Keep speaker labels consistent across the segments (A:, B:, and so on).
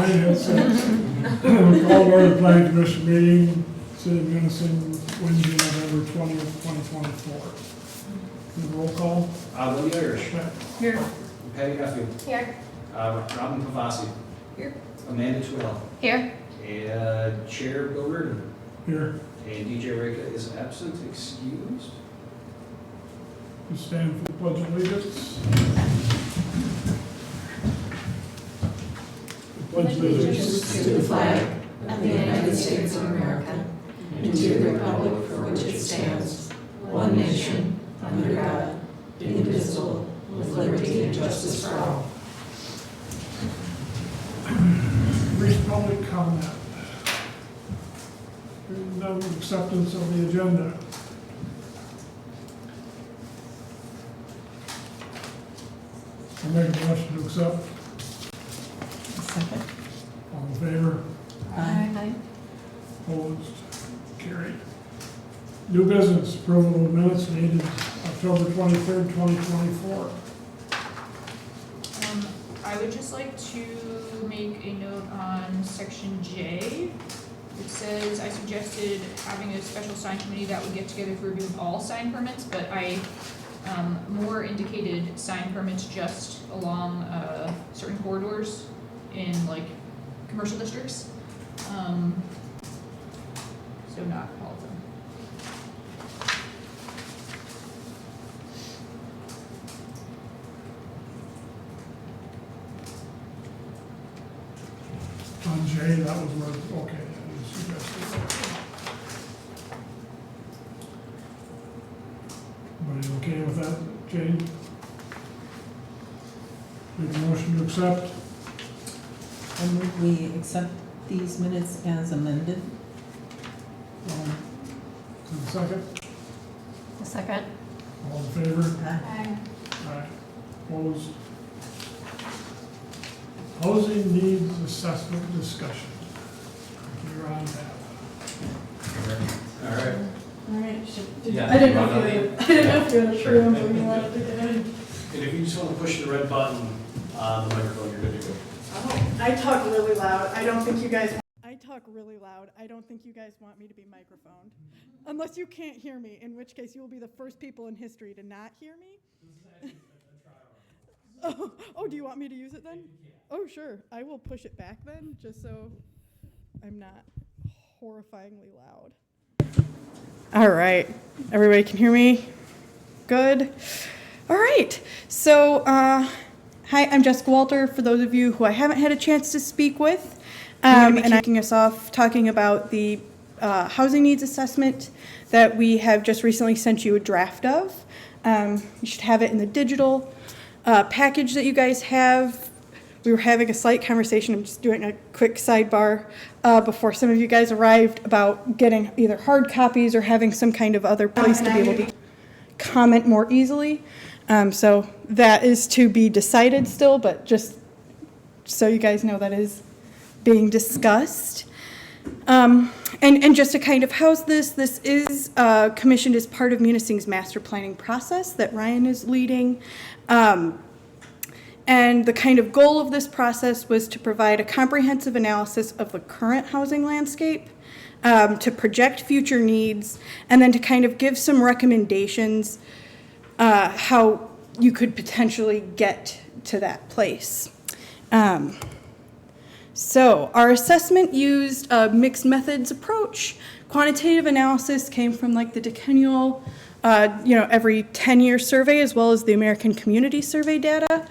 A: Call to order the planning commission meeting, City of Munising, Wednesday, November 20th, 2024. Roll call.
B: Lindy Irish.
C: Here.
B: Patty Duffield.
C: Here.
B: Robin Pavasi.
C: Here.
B: Amanda Twell.
C: Here.
B: And Chair Bill Reardon.
A: Here.
B: And DJ Reka is absent, excused.
A: We stand for the pledge of allegiance. Pledge
D: Allegiance to the flag of the United States of America and to the republic for which it stands, one nation, under God, indivisible, with liberty and justice for all.
A: Brief public comment. Hearing none, acceptance of the agenda. I'll make a motion to accept.
D: Second.
A: All in favor?
D: Aye.
A: Opposed? Carried. New business, approval of minutes dated October 23rd, 2024.
C: I would just like to make a note on section J. It says, I suggested having a special sign committee that would get together for review of all sign permits, but I more indicated sign permits just along certain corridors in like commercial districts. So not all of them.
A: On J, that was where, okay, you suggested that. Everybody okay with that, Jane? Make a motion to accept.
D: I move we accept these minutes as amended.
A: Second,
C: A second.
A: all in favor?
D: Aye.
A: Aye. Opposed? Housing needs assessment discussion. You're on that.
B: All right.
E: All right.
B: Yeah,
E: I didn't
B: run
E: know
B: on
E: if you
B: in.
E: had, I didn't know if you had a shroom or you wanted to get in.
B: And if you just want to push the red button on the microphone, you're good to go.
E: I talk really loud. I don't think you guys. I talk really loud. I don't think you guys want me to be microphoned. Unless you can't hear me, in which case you will be the first people in history to not hear me. Oh, do you want me to use it then? Oh, sure. I will push it back then, just so I'm not horrifyingly loud. All right. Everybody can hear me? Good. All right. So, hi, I'm Jessica Walter, for those of you who I haven't had a chance to speak with. And I'm kicking us off talking about the housing needs assessment that we have just recently sent you a draft of. You should have it in the digital package that you guys have. We were having a slight conversation, I'm just doing a quick sidebar before some of you guys arrived about getting either hard copies or having some kind of other place to be able to comment more easily. So that is to be decided still, but just so you guys know that is being discussed. And just to kind of house this is commissioned as part of Munising's master planning process that Ryan is leading. And the kind of goal of this process was to provide a comprehensive analysis of the current housing landscape, to project future needs, and then to kind of give some recommendations how you could potentially get to that place. So our assessment used a mixed methods approach. Quantitative analysis came from like the decennial, every 10-year survey, as well as the American Community Survey data,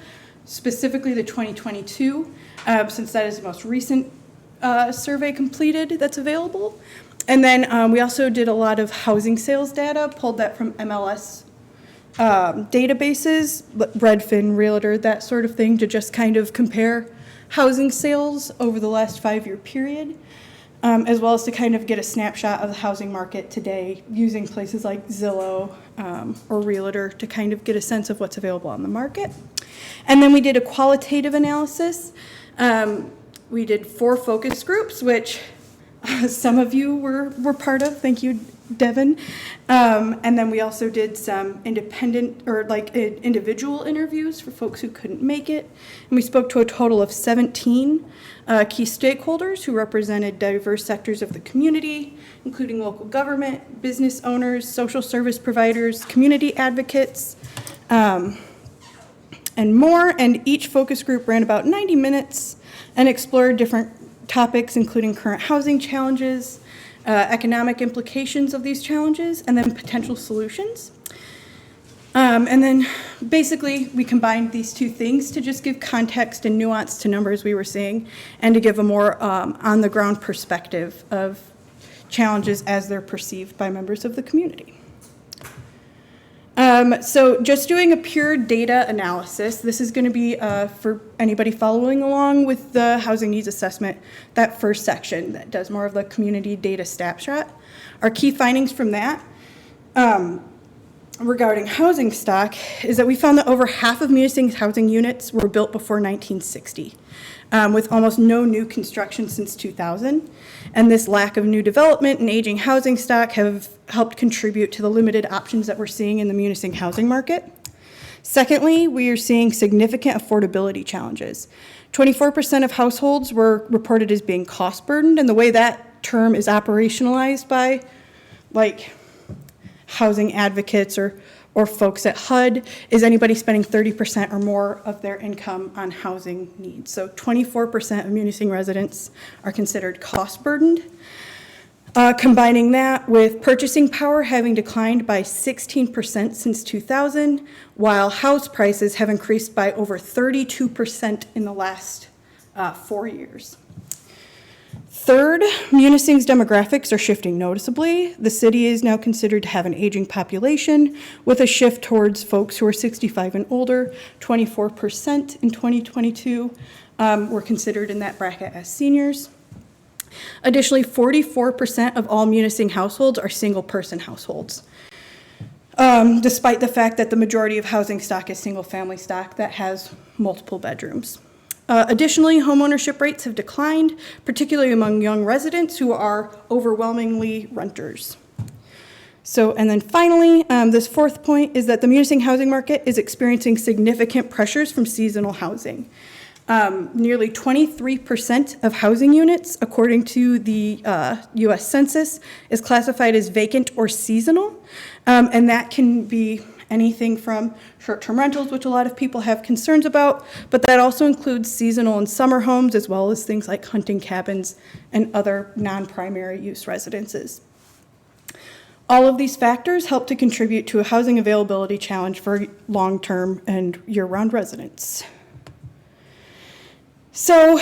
E: specifically the 2022, since that is the most recent survey completed that's available. And then we also did a lot of housing sales data, pulled that from MLS databases, Redfin, Realtor, that sort of thing, to just kind of compare housing sales over the last 5-year period, as well as to kind of get a snapshot of the housing market today using places like Zillow or Realtor to kind of get a sense of what's available on the market. And then we did a qualitative analysis. We did 4 focus groups, which some of you were part of. Thank you, Devin. And then we also did some independent or individual interviews for folks who couldn't make it. And we spoke to a total of 17 key stakeholders who represented diverse sectors of the community, including local government, business owners, social service providers, community advocates, and more. And each focus group ran about 90 minutes and explored different topics, including current housing challenges, economic implications of these challenges, and then potential solutions. And then basically we combined these two things to just give context and nuance to numbers we were seeing and to give a more on-the-ground perspective of challenges as they're perceived by members of the community. So just doing a pure data analysis, this is going to be for anybody following along with the housing needs assessment, that first section that does more of the community data snapshot. Our key findings from that regarding housing stock is that we found that over half of Munising's housing units were built before 1960, with almost no new construction since 2000. And this lack of new development and aging housing stock have helped contribute to the limited options that we're seeing in the Munising housing market. Secondly, we are seeing significant affordability challenges. 24% of households were reported as being cost burdened, and the way that term is operationalized by housing advocates or folks at HUD is anybody spending 30% or more of their income on housing needs. So 24% of Munising residents are considered cost burdened. Combining that with purchasing power having declined by 16% since 2000, while house prices have increased by over 32% in the last 4 years. Third, Munising's demographics are shifting noticeably. The city is now considered to have an aging population with a shift towards folks who are 65 and older. 24% in 2022 were considered in that bracket as seniors. Additionally, 44% of all Munising households are single-person households, despite the fact that the majority of housing stock is single-family stock that has multiple bedrooms. Additionally, homeownership rates have declined, particularly among young residents who are overwhelmingly renters. So, and then finally, this fourth point is that the Munising housing market is experiencing significant pressures from seasonal housing. Nearly 23% of housing units, according to the U.S. Census, is classified as vacant or seasonal, and that can be anything from short-term rentals, which a lot of people have concerns about, but that also includes seasonal and summer homes, as well as things like hunting cabins and other non-primary use residences. All of these factors help to contribute to a housing availability challenge for long-term and year-round residents. So,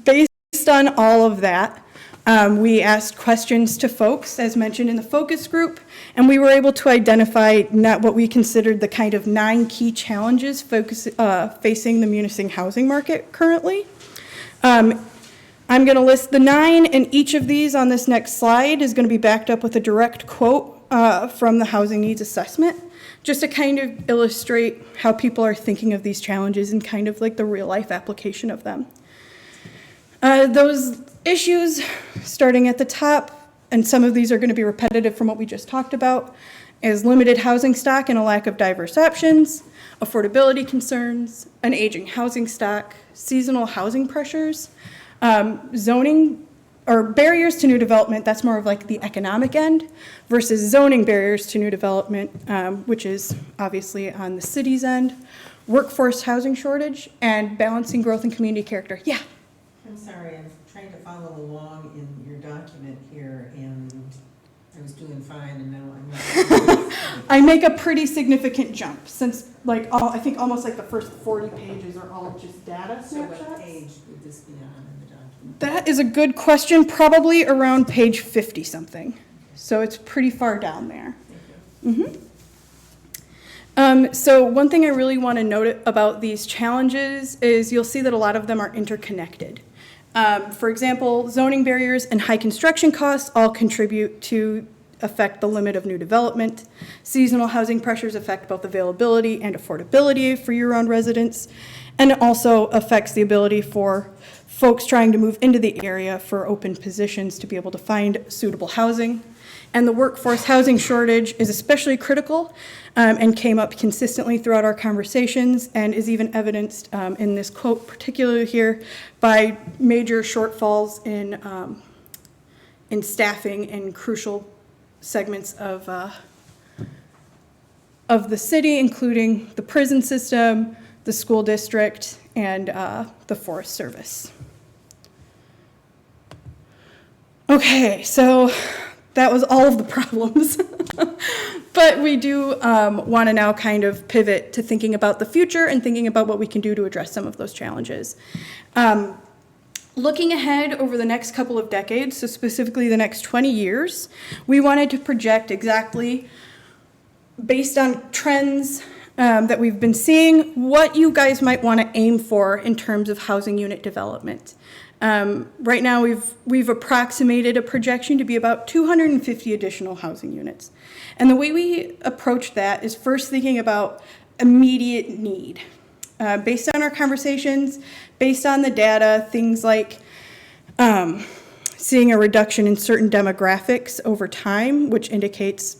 E: based on all of that, we asked questions to folks, as mentioned in the focus group, and we were able to identify what we considered the kind of 9 key challenges facing the Munising housing market currently. I'm going to list the 9, and each of these on this next slide is going to be backed up with a direct quote from the housing needs assessment, just to kind of illustrate how people are thinking of these challenges and kind of like the real life application of them. Those issues, starting at the top, and some of these are going to be repetitive from what we just talked about, is limited housing stock and a lack of diverse options, affordability concerns, an aging housing stock, seasonal housing pressures, zoning or barriers to new development. That's more of like the economic end, versus zoning barriers to new development, which is obviously on the city's end, workforce housing shortage, and balancing growth and community character. Yeah.
D: I'm sorry, I'm trying to follow along in your document here, and I was doing fine, and now I'm not.
E: I make a pretty significant jump, since I think almost like the first 40 pages are all just data
D: So what
E: snapshots.
D: page would this be on in the document?
E: That is a good question, probably around page 50 something. So it's pretty far down there. So one thing I really want to note about these challenges is you'll see that a lot of them are interconnected. For example, zoning barriers and high construction costs all contribute to affect the limit of new development. Seasonal housing pressures affect both availability and affordability for year-round residents, and it also affects the ability for folks trying to move into the area for open positions to be able to find suitable housing. And the workforce housing shortage is especially critical and came up consistently throughout our conversations and is even evidenced in this quote, particularly here, by major shortfalls in staffing in crucial segments of the city, including the prison system, the school district, and the Forest Service. Okay, so that was all of the problems. But we do want to now kind of pivot to thinking about the future and thinking about what we can do to address some of those challenges. Looking ahead over the next couple of decades, so specifically the next 20 years, we wanted to project exactly, based on trends that we've been seeing, what you guys might want to aim for in terms of housing unit development. Right now, we've approximated a projection to be about 250 additional housing units. And the way we approach that is first thinking about immediate need. Based on our conversations, based on the data, things like seeing a reduction in certain demographics over time, which indicates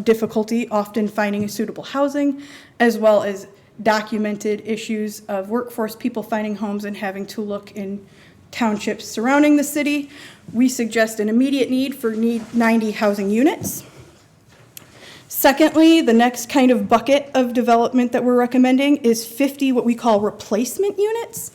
E: difficulty often finding a suitable housing, as well as documented issues of workforce people finding homes and having to look in townships surrounding the city. We suggest an immediate need for 90 housing units. Secondly, the next kind of bucket of development that we're recommending is 50 what we call replacement units.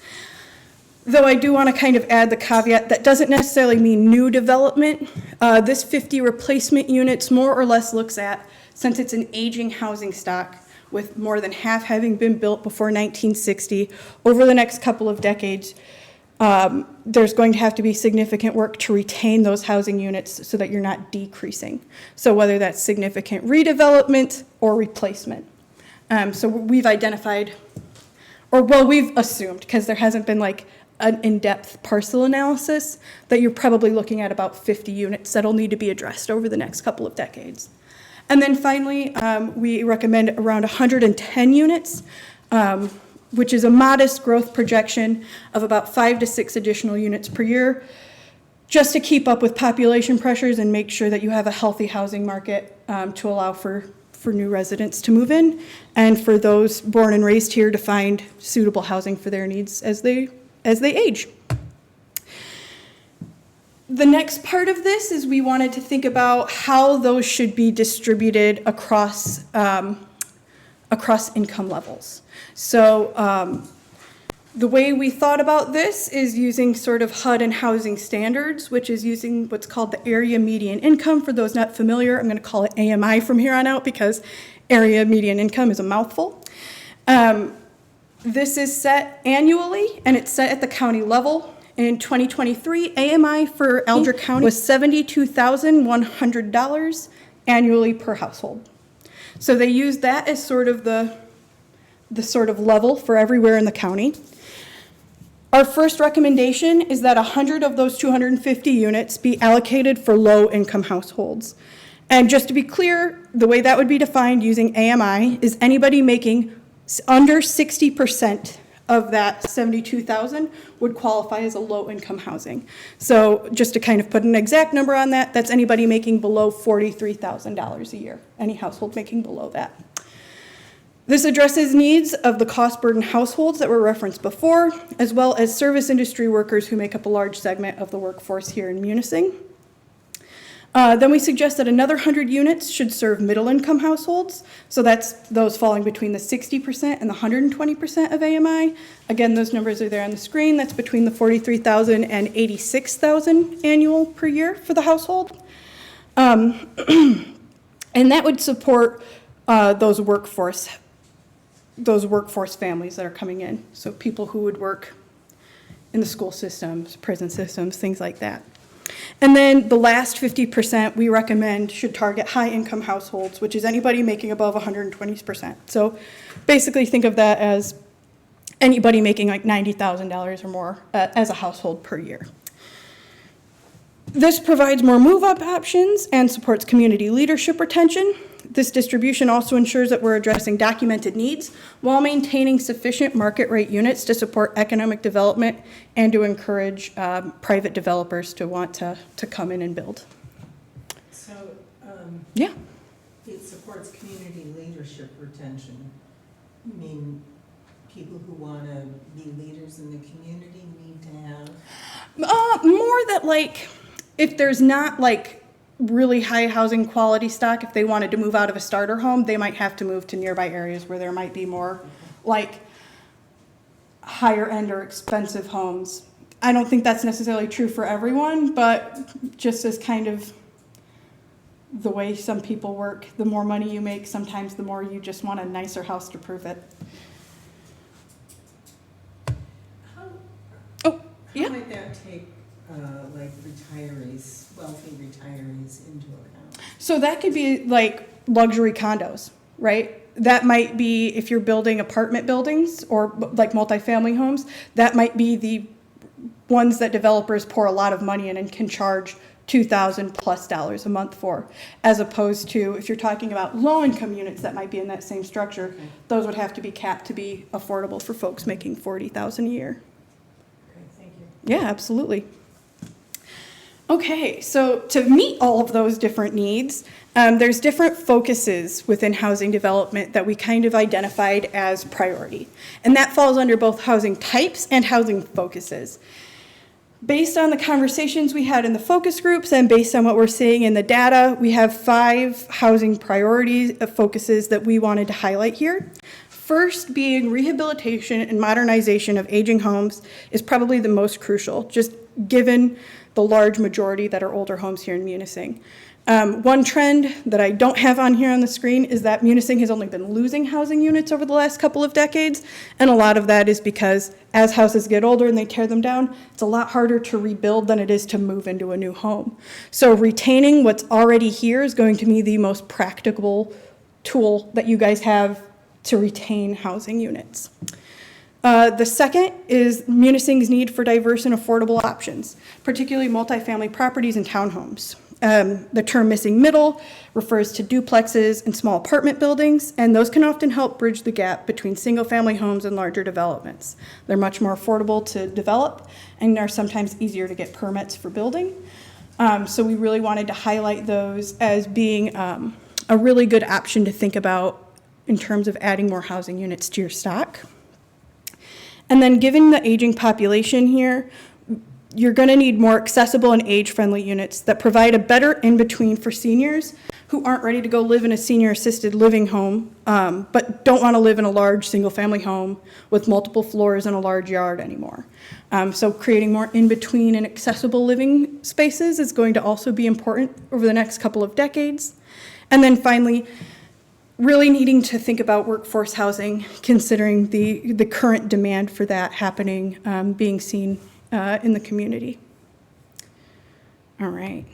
E: Though I do want to kind of add the caveat that doesn't necessarily mean new development. This 50 replacement units more or less looks at, since it's an aging housing stock with more than half having been built before 1960, over the next couple of decades, there's going to have to be significant work to retain those housing units so that you're not decreasing. So whether that's significant redevelopment or replacement. So we've identified, or well, we've assumed, because there hasn't been like an in-depth parcel analysis, that you're probably looking at about 50 units that'll need to be addressed over the next couple of decades. And then finally, we recommend around 110 units, which is a modest growth projection of about 5 to 6 additional units per year, just to keep up with population pressures and make sure that you have a healthy housing market to allow for new residents to move in, and for those born and raised here to find suitable housing for their needs as they age. The next part of this is we wanted to think about how those should be distributed across income levels. So the way we thought about this is using sort of HUD and housing standards, which is using what's called the area median income. For those not familiar, I'm going to call it AMI from here on out because area median income is a mouthful. This is set annually, and it's set at the county level. In 2023, AMI for Alger County was $72,100 annually per household. So they use that as sort of the sort of level for everywhere in the county. Our first recommendation is that 100 of those 250 units be allocated for low-income households. And just to be clear, the way that would be defined using AMI is anybody making under 60% of that 72,000 would qualify as a low-income housing. So just to kind of put an exact number on that, that's anybody making below $43,000 a year, any household making below that. This addresses needs of the cost-burdened households that were referenced before, as well as service industry workers who make up a large segment of the workforce here in Munising. Then we suggest that another 100 units should serve middle-income households. So that's those falling between the 60% and the 120% of AMI. Again, those numbers are there on the screen. That's between the $43,000 and $86,000 annual per year for the household. And that would support those workforce families that are coming in. So people who would work in the school systems, prison systems, things like that. And then the last 50% we recommend should target high-income households, which is anybody making above 120%. So basically think of that as anybody making like $90,000 or more as a household per year. This provides more move-up options and supports community leadership retention. This distribution also ensures that we're addressing documented needs while maintaining sufficient market rate units to support economic development and to encourage private developers to want to come in and build.
D: So,
E: Yeah.
D: it supports community leadership retention. I mean, people who want to be leaders in the community need to have.
E: More that like, if there's not like really high housing quality stock, if they wanted to move out of a starter home, they might have to move to nearby areas where there might be more like higher end or expensive homes. I don't think that's necessarily true for everyone, but just as kind of the way some people work, the more money you make, sometimes the more you just want a nicer house to prove it. Oh, yeah.
D: How might that take, like retirees, wealthy retirees into account?
E: So that could be like luxury condos, right? That might be if you're building apartment buildings or like multifamily homes, that might be the ones that developers pour a lot of money in and can charge $2,000+ a month for, as opposed to if you're talking about low-income units that might be in that same structure,
D: Okay.
E: those would have to be capped to be affordable for folks making $40,000 a year.
D: Okay, thank you.
E: Yeah, absolutely. Okay, so to meet all of those different needs, there's different focuses within housing development that we kind of identified as priority. And that falls under both housing types and housing focuses. Based on the conversations we had in the focus groups and based on what we're seeing in the data, we have 5 housing priorities focuses that we wanted to highlight here. First being rehabilitation and modernization of aging homes is probably the most crucial, just given the large majority that are older homes here in Munising. One trend that I don't have on here on the screen is that Munising has only been losing housing units over the last couple of decades, and a lot of that is because as houses get older and they tear them down, it's a lot harder to rebuild than it is to move into a new home. So retaining what's already here is going to be the most practical tool that you guys have to retain housing units. The second is Munising's need for diverse and affordable options, particularly multifamily properties and townhomes. The term missing middle refers to duplexes and small apartment buildings, and those can often help bridge the gap between single-family homes and larger developments. They're much more affordable to develop and are sometimes easier to get permits for building. So we really wanted to highlight those as being a really good option to think about in terms of adding more housing units to your stock. And then given the aging population here, you're going to need more accessible and age-friendly units that provide a better in-between for seniors who aren't ready to go live in a senior-assisted living home, but don't want to live in a large single-family home with multiple floors and a large yard anymore. So creating more in-between and accessible living spaces is going to also be important over the next couple of decades. And then finally, really needing to think about workforce housing, considering the current demand for that happening, being seen in the community. All right.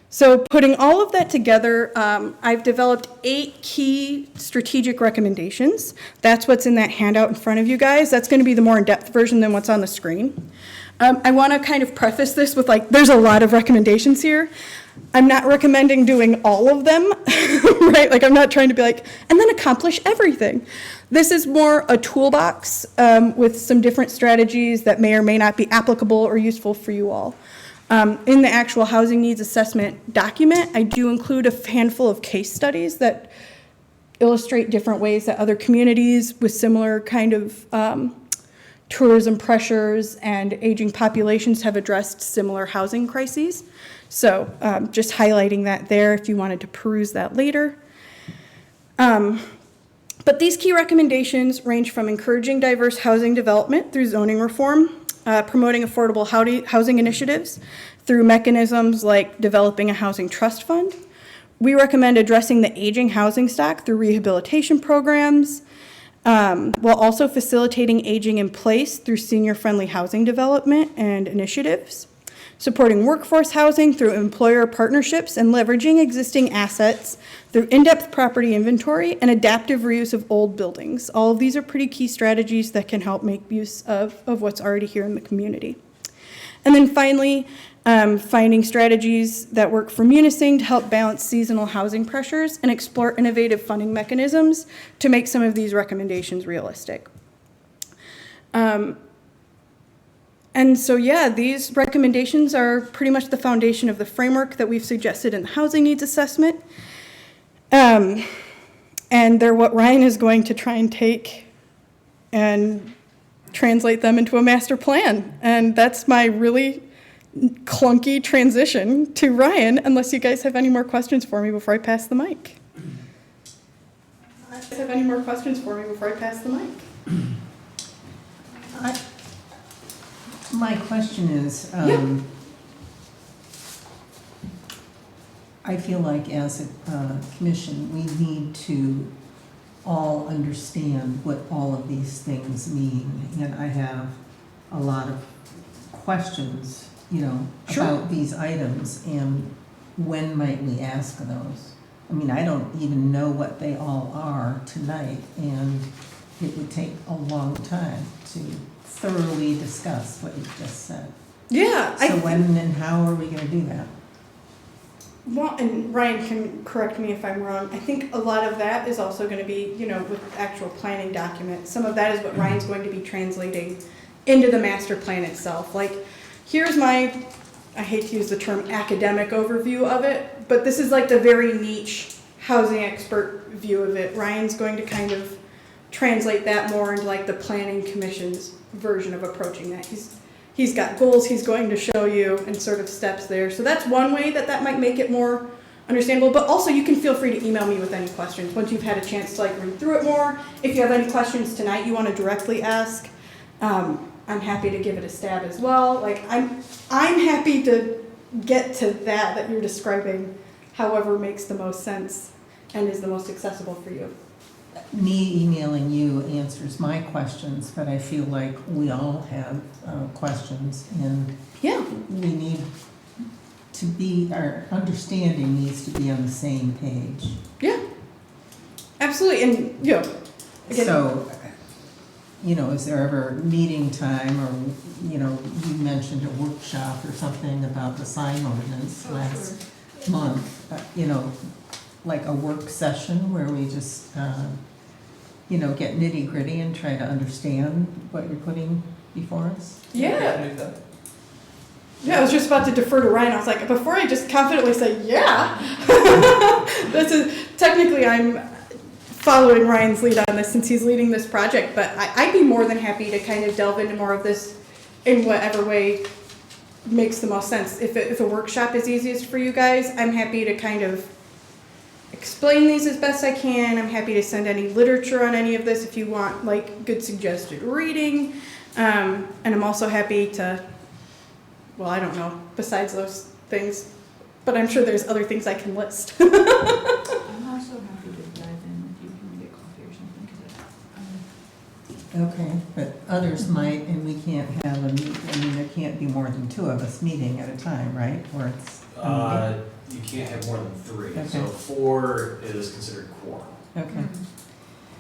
E: So putting all of that together, I've developed 8 key strategic recommendations. That's what's in that handout in front of you guys. That's going to be the more in-depth version than what's on the screen. I want to kind of preface this with there's a lot of recommendations here. I'm not recommending doing all of them, right? I'm not trying to be and then accomplish everything. This is more a toolbox with some different strategies that may or may not be applicable or useful for you all. In the actual housing needs assessment document, I do include a handful of case studies that illustrate different ways that other communities with similar kind of tourism pressures and aging populations have addressed similar housing crises. So just highlighting that there if you wanted to peruse that later. But these key recommendations range from encouraging diverse housing development through zoning reform, promoting affordable housing initiatives through mechanisms like developing a housing trust fund. We recommend addressing the aging housing stock through rehabilitation programs, while also facilitating aging in place through senior-friendly housing development and initiatives, supporting workforce housing through employer partnerships and leveraging existing assets through in-depth property inventory and adaptive reuse of old buildings. All of these are pretty key strategies that can help make use of what's already here in the community. And then finally, finding strategies that work for Munising to help balance seasonal housing pressures and explore innovative funding mechanisms to make some of these recommendations realistic. And so, yeah, these recommendations are pretty much the foundation of the framework that we've suggested in the housing needs assessment. And they're what Ryan is going to try and take and translate them into a master plan. And that's my really clunky transition to Ryan, unless you guys have any more questions for me before I pass the mic. Have any more questions for me before I pass the mic?
F: My question is, I feel like as a commission, we need to all understand what all of these things mean. And I have a lot of questions,
E: Sure.
F: about these items, and when might we ask those? I mean, I don't even know what they all are tonight, and it would take a long time to thoroughly discuss what you just said.
E: Yeah.
F: So when and how are we gonna do that?
E: Well, and Ryan can correct me if I'm wrong. I think a lot of that is also going to be, with actual planning documents. Some of that is what Ryan's going to be translating into the master plan itself. Like, here's my, I hate to use the term academic overview of it, but this is like the very niche housing expert view of it. Ryan's going to kind of translate that more into like the planning commission's version of approaching that. He's got goals he's going to show you and sort of steps there. So that's one way that might make it more understandable. But also you can feel free to email me with any questions once you've had a chance to like read through it more. If you have any questions tonight you want to directly ask, I'm happy to give it a stab as well. Like I'm happy to get to that you're describing, however makes the most sense and is the most accessible for you.
F: Me emailing you answers my questions, but I feel like we all have questions, and
E: Yeah.
F: we need to be, our understanding needs to be on the same page.
E: Yeah. Absolutely. And again,
F: So, is there ever meeting time, or, you mentioned a workshop or something about the sign ordinance last month, like a work session where we just, get nitty gritty and try to understand what you're putting before us?
E: Yeah. Yeah, I was just about to defer to Ryan. I was like, before I just confidently say, yeah. Technically I'm following Ryan's lead on this since he's leading this project, but I'd be more than happy to kind of delve into more of this in whatever way makes the most sense. If a workshop is easiest for you guys, I'm happy to kind of explain these as best I can. I'm happy to send any literature on any of this if you want like good suggested reading. And I'm also happy to, well, I don't know, besides those things, but I'm sure there's other things I can list.
C: I'm also happy to dive in if you can get coffee or something, because
F: Okay, but others might, and we can't have there can't be more than two of us meeting at a time, right? Or it's.
B: You can't have more than 3,
F: Okay.
B: so 4 is considered quorum.
F: Okay.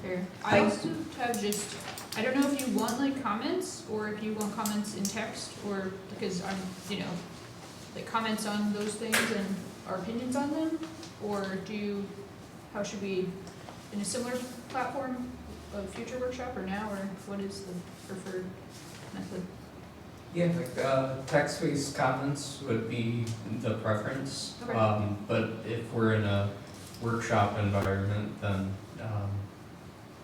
C: fair. I also have just, I don't know if you want like comments, or if you want comments in text, or because I'm, like comments on those things and our opinions on them, or how should we, in a similar platform of future workshop, or now, or what is the preferred method?
G: Yeah, text-based comments would be the preference.
C: Okay.
G: But if we're in a workshop environment, then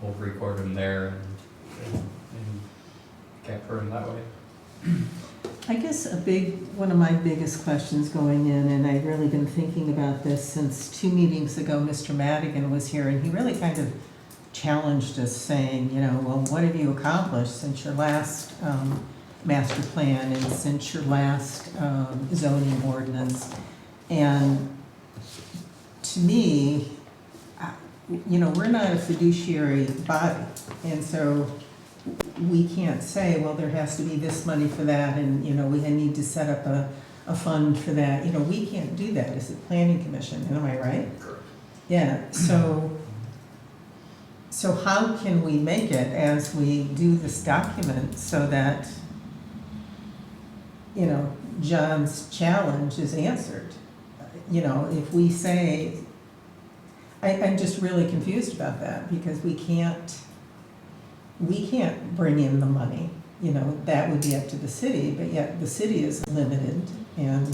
G: we'll record them there and capture them that way.
F: I guess one of my biggest questions going in, and I've really been thinking about this since 2 meetings ago, Mr. Madigan was here, and he really kind of challenged us saying, well, what have you accomplished since your last master plan and since your last zoning ordinance? And to me, we're not a fiduciary body, and so we can't say, well, there has to be this money for that, and we need to set up a fund for that. We can't do that as a planning commission. Am I right?
B: Correct.
F: Yeah. So how can we make it as we do this document so that you know, John's challenge is answered. You know, if we say, I'm just really confused about that, because we can't bring in the money. You know, that would be up to the city, but yet the city is limited, and,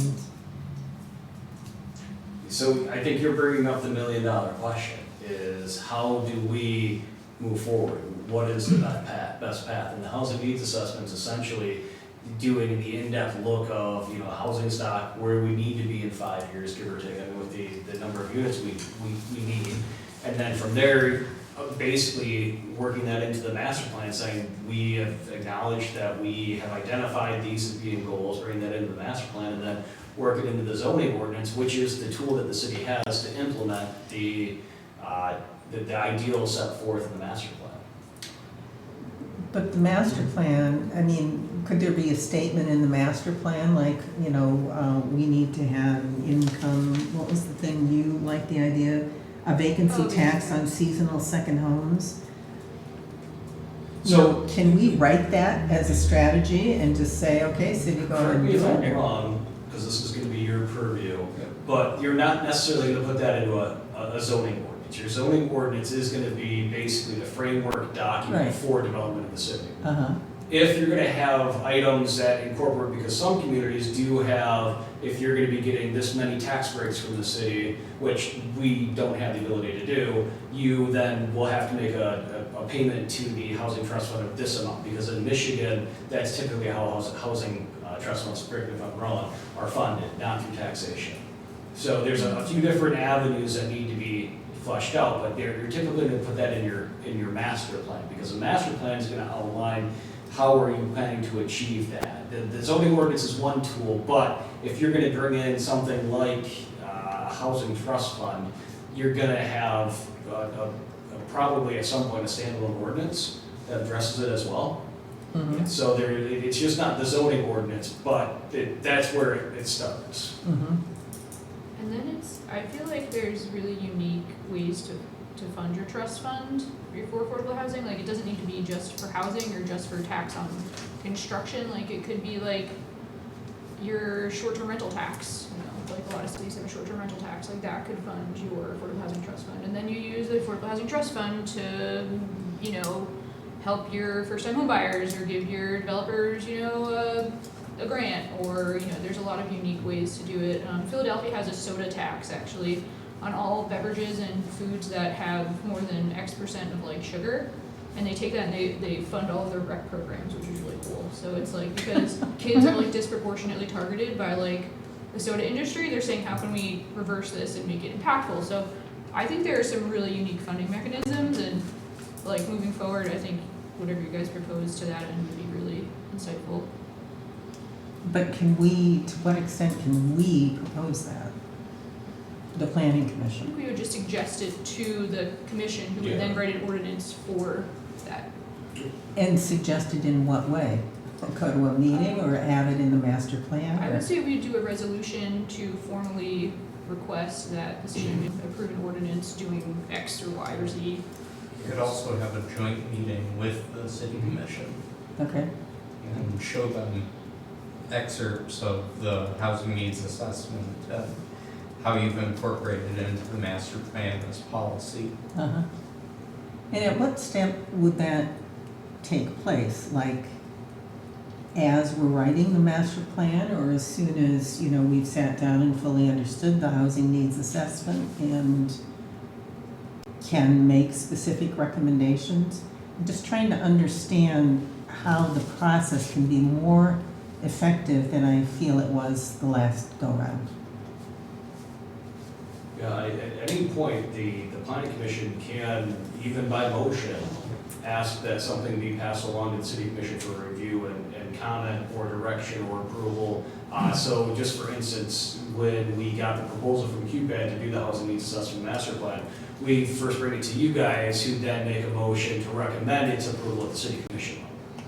B: So I think you're bringing up the $1 million question, is how do we move forward? What is the best path? And the housing needs assessment is essentially doing the in-depth look of, you know, housing stock, where we need to be in 5 years, give or take, I mean, with the number of units we need. And then from there, basically working that into the master plan, saying we have acknowledged that we have identified these as being goals, bring that into the master plan, and then work it into the zoning ordinance, which is the tool that the city has to implement the ideals set forth in the master plan.
F: but the master plan, I mean, could there be a statement in the master plan, like, you know, we need to have income, what was the thing you liked the idea? A vacancy
C: Oh,
F: tax
C: vacancy
F: on seasonal second homes?
B: So,
F: Can we write that as a strategy and just say, okay, city, go
B: correct
F: and
B: me
F: do
B: if I'm
F: it?
B: wrong, because this is gonna be your purview, but you're not necessarily gonna put that into a zoning ordinance. Your zoning ordinance is gonna be basically the framework document
F: Right.
B: for development of the city.
F: Uh-huh,
B: If you're gonna have items that incorporate, because some communities do have, if you're gonna be getting this many tax breaks from the city, which we don't have the ability to do, you then will have to make a payment to the housing trust fund of this amount, because in Michigan, that's typically how housing trust funds, correct me if I'm wrong, are funded, not through taxation. So there's a few different avenues that need to be fleshed out, but you're typically gonna put that in your master plan, because the master plan is gonna outline how are you planning to achieve that. The zoning ordinance is one tool, but if you're gonna bring in something like a housing trust fund, you're gonna have probably at some point a standalone ordinance that addresses it as well.
F: mhm,
B: So it's just not the zoning ordinance, but that's where it starts.
F: mhm.
C: And then I feel like there's really unique ways to fund your trust fund for affordable housing. Like, it doesn't need to be just for housing or just for tax on construction. Like, it could be like your short-term rental tax, you know, like a lot of cities have a short-term rental tax, like that could fund your affordable housing trust fund. And then you use the affordable housing trust fund to, you know, help your first-time home buyers or give your developers, you know, a grant, or, you know, there's a lot of unique ways to do it. Philadelphia has a soda tax, actually, on all beverages and foods that have more than X% of like sugar. And they take that and they fund all of their rec programs, which is really cool. So it's like, because kids are like disproportionately targeted by like the soda industry, they're saying, how can we reverse this and make it impactful? So I think there are some really unique funding mechanisms, and like moving forward, I think whatever you guys propose to that end would be really insightful.
F: But can we, to what extent can we propose that? The planning
C: I
F: commission?
C: think we would just suggest it to the commission, who would then write an ordinance for that.
F: And suggested in what way? Go to a meeting or add it in the master plan?
C: I
F: or-
C: would say we do a resolution to formally request that the city approve an ordinance doing X or Y or Z.
G: You could also have a joint meeting with the city commission
F: Okay,
G: and show them excerpts of the housing needs assessment and how you've incorporated it into the master plan as policy.
F: uh-huh. And at what step would that take place? Like, as we're writing the master plan, or as soon as, you know, we've sat down and fully understood the housing needs assessment and can make specific recommendations? I'm just trying to understand how the process can be more effective than I feel it was the last go-round.
B: Yeah, at any point, the planning commission can, even by motion, ask that something be passed along to the city commission for review and comment or direction or approval. So just for instance, when we got the proposal from QPAD to do the housing needs assessment master plan, we first bring it to you guys, who then make a motion to recommend its approval at the city commission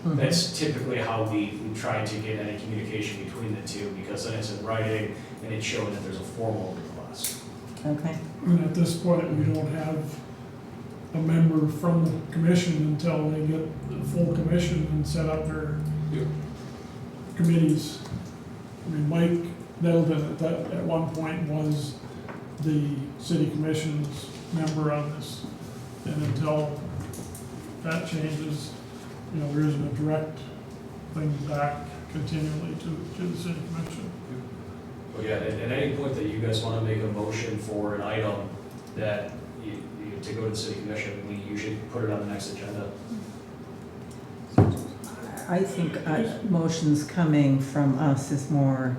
B: level. That's typically how we try to get any communication between the two, because then it's in writing and it's showing that there's a formal request.
F: Okay,
A: And at this point, we don't have a member from the commission until they get the full commission and set up their
B: Yep.
A: committees. I mean, Mike Middleton at one point was the city commission's member on this. And until that changes, you know, there isn't a direct thing back continually to the city commission.
B: But yeah, at any point that you guys want to make a motion for an item that to go to the city commission, you should put it on the next agenda.
F: I think motions coming from us is more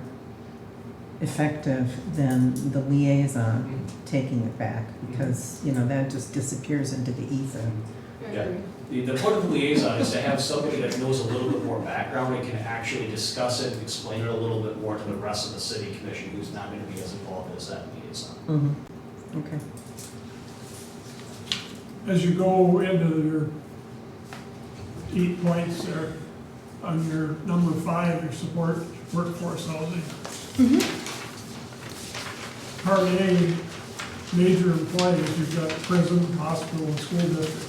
F: effective than the liaison taking it back, because, you know, that just disappears into the ether.
B: Yeah. The point of the liaison is to have somebody that knows a little bit more background and can actually discuss it, explain it a little bit more to the rest of the city commission who's not going to be as involved as that liaison.
F: Mm-hmm. Okay.
A: As you go into your 8 points there, on your number 5, your support workforce housing. Part A, major employees, you've got prison, hospital, and school district.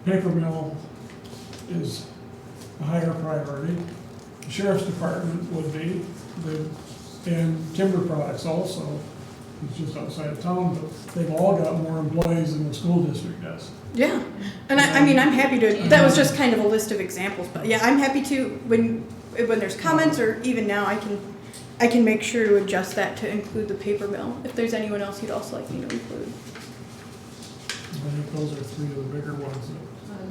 A: Paper mill is a higher priority. The sheriff's department would be, and timber products also. It's just outside of town, but they've all got more employees than the school district does.
E: Yeah, and I mean, I'm happy to, that was just kind of a list of examples, but yeah, I'm happy to, when there's comments, or even now, I can make sure to adjust that to include the paper mill, if there's anyone else you'd also like me to include.
A: I think those are 3 of the bigger ones.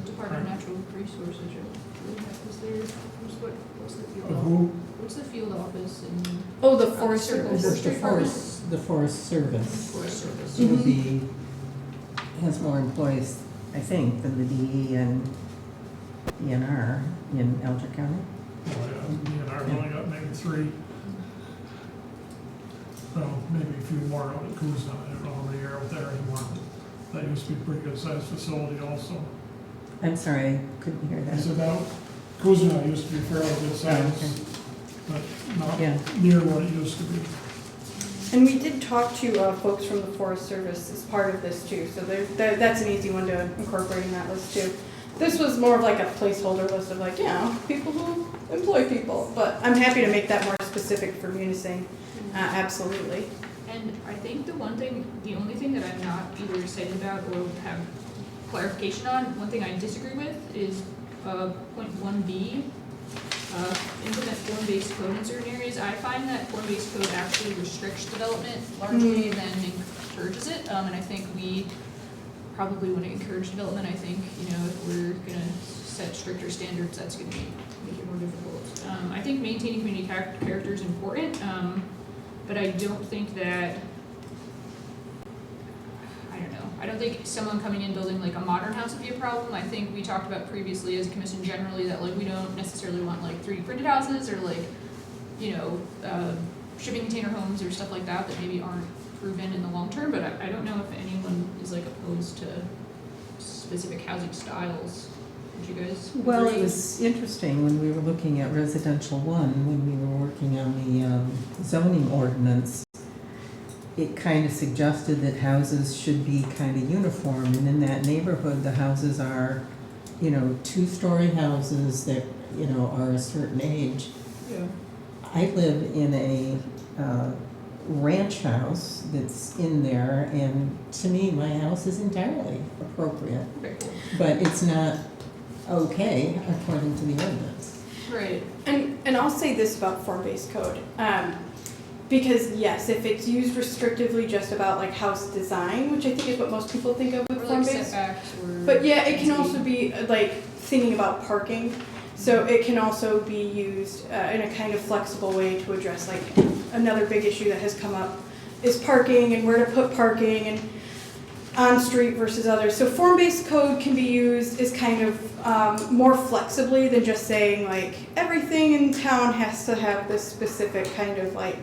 C: Department of Natural Resources, is there, what's the field
A: Of
C: office?
A: who?
C: What's the field office in?
E: Oh, the Forest
C: Service.
E: Service.
F: The Forest Service
C: Forest Service.
F: would be, has more employees, I think, than the DE and ENR in Elgin County.
A: Oh, yeah, me and I only got maybe 3. Well, maybe a few more out at Kuzna, I don't know how many are out there anymore. That used to be a pretty good sized facility also.
F: I'm sorry, I couldn't hear
A: I
F: that.
A: said that Kuzna used to be fairly good size, but not
F: Yeah.
A: near what it used to be.
E: And we did talk to folks from the Forest Service as part of this too, so that's an easy one to incorporate in that list too. This was more of like a placeholder list of like, you know, people who employ people, but I'm happy to make that more specific for Munising, absolutely.
C: And I think the only thing that I'm not either excited about or have clarification on, one thing I disagree with is point 1B, implement form-based code in certain areas. I find that form-based code actually restricts development largely than encourages it, and I think we probably want to encourage development. I think, you know, if we're going to set stricter standards, that's going to make it more difficult. I think maintaining community character is important, but I don't think that, I don't think someone coming in building like a modern house would be a problem. I think we talked about previously as a commission generally that like we don't necessarily want like 3D printed houses or like, you know, shipping container homes or stuff like that that maybe aren't proven in the long term, but I don't know if anyone is like opposed to specific housing styles. Would you guys agree?
F: Well, it was interesting when we were looking at residential 1, when we were working on the zoning ordinance, it kind of suggested that houses should be kind of uniform, and in that neighborhood, the houses are, you know, 2-story houses that, you know, are a certain age.
C: Yeah.
F: I live in a ranch house that's in there, and to me, my house is entirely appropriate,
C: Okay, cool.
F: but it's not okay according to the ordinance.
C: Right.
E: And I'll say this about form-based code, because yes, if it's used restrictively just about like house design, which I think is what most people think of with
C: Or like
E: form-based.
C: setbacks or.
E: But yeah, it can also be like thinking about parking. So it can also be used in a kind of flexible way to address like another big issue that has come up is parking and where to put parking and on street versus others. So form-based code can be used as kind of more flexibly than just saying like everything in town has to have this specific kind of like,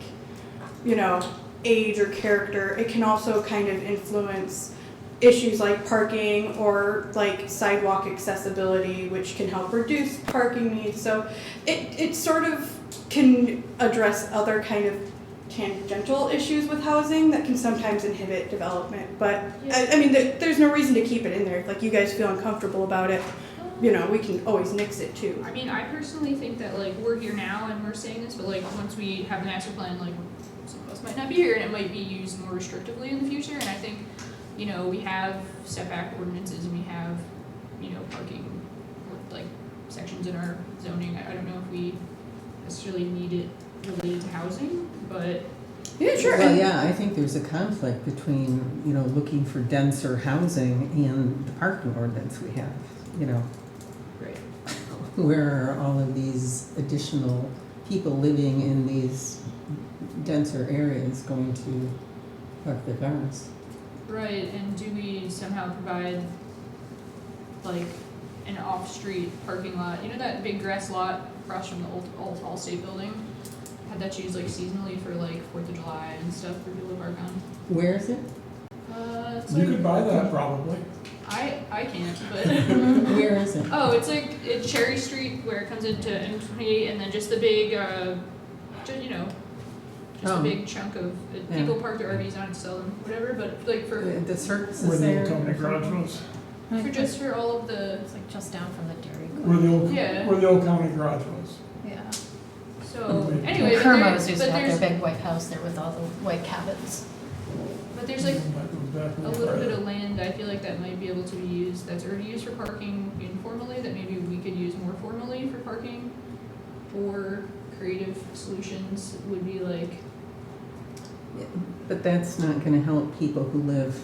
E: you know, age or character. It can also kind of influence issues like parking or like sidewalk accessibility, which can help reduce parking needs. So it sort of can address other kind of tangential issues with housing that can sometimes inhibit development. But I mean, there's no reason to keep it in there. Like you guys feel uncomfortable about it. you know, we can always nix it too.
C: I mean, I personally think that like we're here now and we're saying this, but like once we have the master plan, like some of us might not be here and it might be used more restrictively in the future. And I think, you know, we have setback ordinances and we have, you know, parking like sections in our zoning. I don't know if we necessarily need it related to housing, but
E: Yeah, sure.
F: Well,
E: and-
F: yeah, I think there's a conflict between, you know, looking for denser housing and the parking ordinance we have, you know.
C: right.
F: Where are all of these additional people living in these denser areas going to park their cars?
C: Right, and do we somehow provide like an off-street parking lot? You know that big grass lot across from the old Allstate building? Had that used like seasonally for like 4th of July and stuff for people to park on.
F: Where is it?
C: It's
A: You
C: like,
A: could buy that probably.
C: I can't, but
F: Where is it?
C: oh, it's like it's Cherry Street where it comes into M28 and then just the big, you know, just
F: Oh.
C: a big chunk of
F: Yeah.
C: people park their RVs on it, sell them, whatever. But like for
F: The circus
A: Where
F: is
A: the
F: there?
A: old company garage was.
C: just for all of the
H: It's like just down from the Dairy
A: Where
H: Queen.
A: the old,
C: Yeah.
A: where the old county garage was.
H: Yeah.
C: so
A: Okay.
C: anyway, but
H: Kermos used
C: but
H: to have
C: there's
H: their big white house there with all the white cabins.
C: but there's like
A: That goes back
C: a
A: way
C: little bit
A: further.
C: of land I feel like that might be able to be used that's already used for parking informally that maybe we could use more formally for parking, or creative solutions would be like
F: But that's not gonna help people who live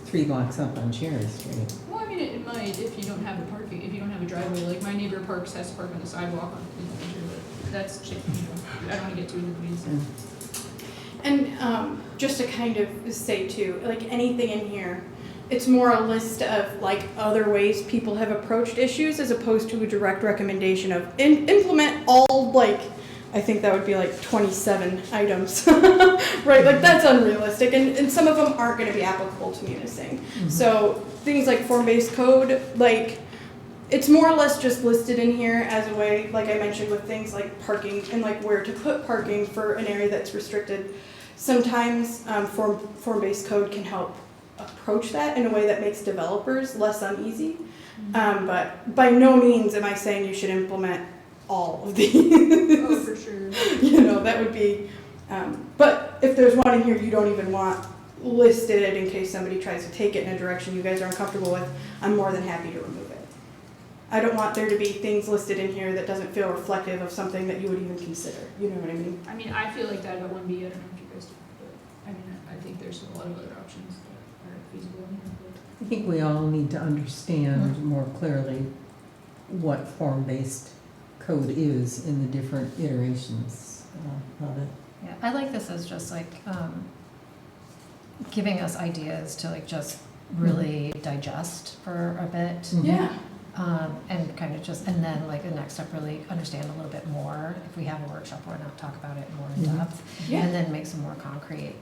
F: 3 blocks up on Cherry Street.
C: well, I mean, it might if you don't have the parking, if you don't have a driveway. Like my neighbor has to park on the sidewalk in the winter, but that's, you know, I don't want to get too into the weeds.
E: And just to kind of say too, like anything in here, it's more a list of like other ways people have approached issues as opposed to a direct recommendation of implement all like, I think that would be like 27 items, right? Like that's unrealistic and some of them aren't gonna be applicable to municing. So things like form-based code, like it's more or less just listed in here as a way, like I mentioned with things like parking and like where to put parking for an area that's restricted. Sometimes form-based code can help approach that in a way that makes developers less uneasy. But by no means am I saying you should implement all of these.
C: Oh, for sure.
E: You know, that would be, but if there's one in here you don't even want listed in case somebody tries to take it in a direction you guys are uncomfortable with, I'm more than happy to remove it. I don't want there to be things listed in here that doesn't feel reflective of something that you would even consider, you know what I mean?
C: I mean, I feel like that about 1B. I don't know if you guys do, but I mean, I think there's a lot of other options that are feasible in here.
F: I think we all need to understand more clearly what form-based code is in the different iterations of it.
H: Yeah, I like this as just like giving us ideas to like just really digest for a bit.
F: Mhm.
E: Yeah.
H: And kind of just, and then like the next step, really understand a little bit more. If we have a workshop, we're not talk about it more in
F: Mhm.
H: depth.
E: Yeah.
H: And then make some more concrete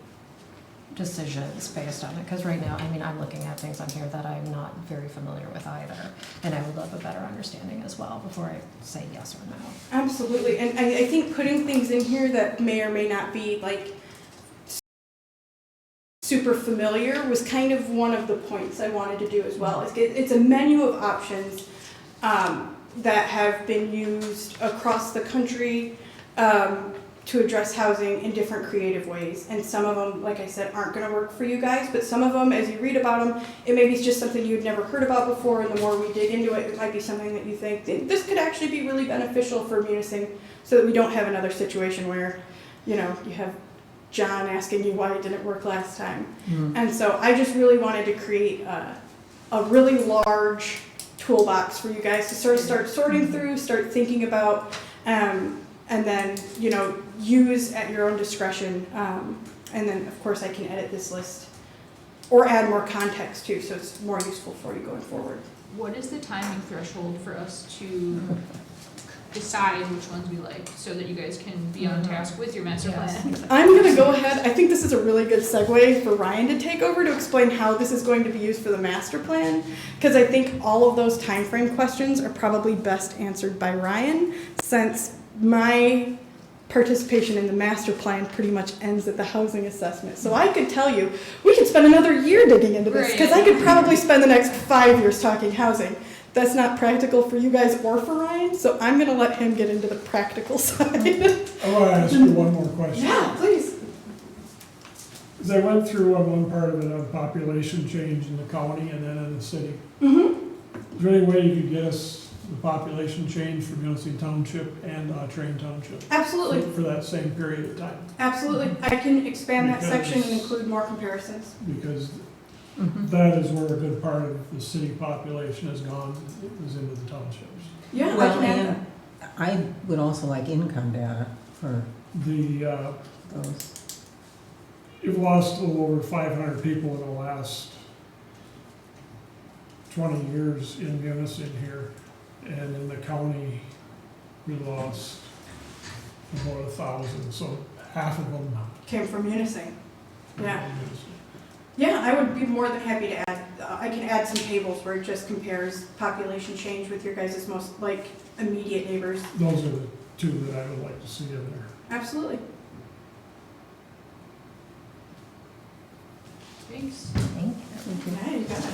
H: decisions based on it. Because right now, I mean, I'm looking at things on here that I'm not very familiar with either. And I would love a better understanding as well before I say yes or no.
E: Absolutely, and I think putting things in here that may or may not be like super familiar was kind of one of the points I wanted to do as well. It's a menu of options that have been used across the country to address housing in different creative ways. And some of them, like I said, aren't going to work for you guys, but some of them, as you read about them, it may be just something you'd never heard about before, and the more we dig into it, it might be something that you think, this could actually be really beneficial for munising, so that we don't have another situation where, you know, you have John asking you why it didn't work last time.
F: Mm.
E: And so I just really wanted to create a really large toolbox for you guys to sort of start sorting through, start thinking about, and then, you know, use at your own discretion. And then, of course, I can edit this list or add more context too, so it's more useful for you going forward.
C: What is the timing threshold for us to decide which ones we like, so that you guys can be on task with your master
H: Yes.
C: plan?
E: I'm gonna go ahead, I think this is a really good segue for Ryan to take over to explain how this is going to be used for the master plan, because I think all of those timeframe questions are probably best answered by Ryan, since my participation in the master plan pretty much ends at the housing assessment. So I could tell you, we could spend another year digging into this, because I could probably spend the next 5 years talking housing. that's not practical for you guys or for Ryan, so I'm gonna let him get into the practical side.
A: I want to ask you one more question.
E: Yeah, please.
A: As I went through on one part of it, of population change in the county and then in the city.
E: Mm-hmm.
A: Is there any way you could get us the population change for Munising Township and Train Township?
E: Absolutely,
A: For that same period of time?
E: absolutely. I can expand that section and
A: Because-
E: include more comparisons.
A: Because
F: Mhm.
A: that is where a good part of the city population has gone, is into the townships.
E: Yeah, I
F: Well,
E: can add that.
F: and I would also like income data for
A: The,
F: those.
A: you've lost a little over 500 people in the last 20 years in Munising here. And in the county, we lost about 1,000, so half of them.
E: Came from Unising. Yeah.
A: in Munising.
E: Yeah, I would be more than happy to add, I can add some tables where it just compares population change with your guys' most, like, immediate neighbors.
A: Those are the two that I would like to see in there.
E: Absolutely.
C: Thanks.
H: Thank you.
E: Yeah, you got it.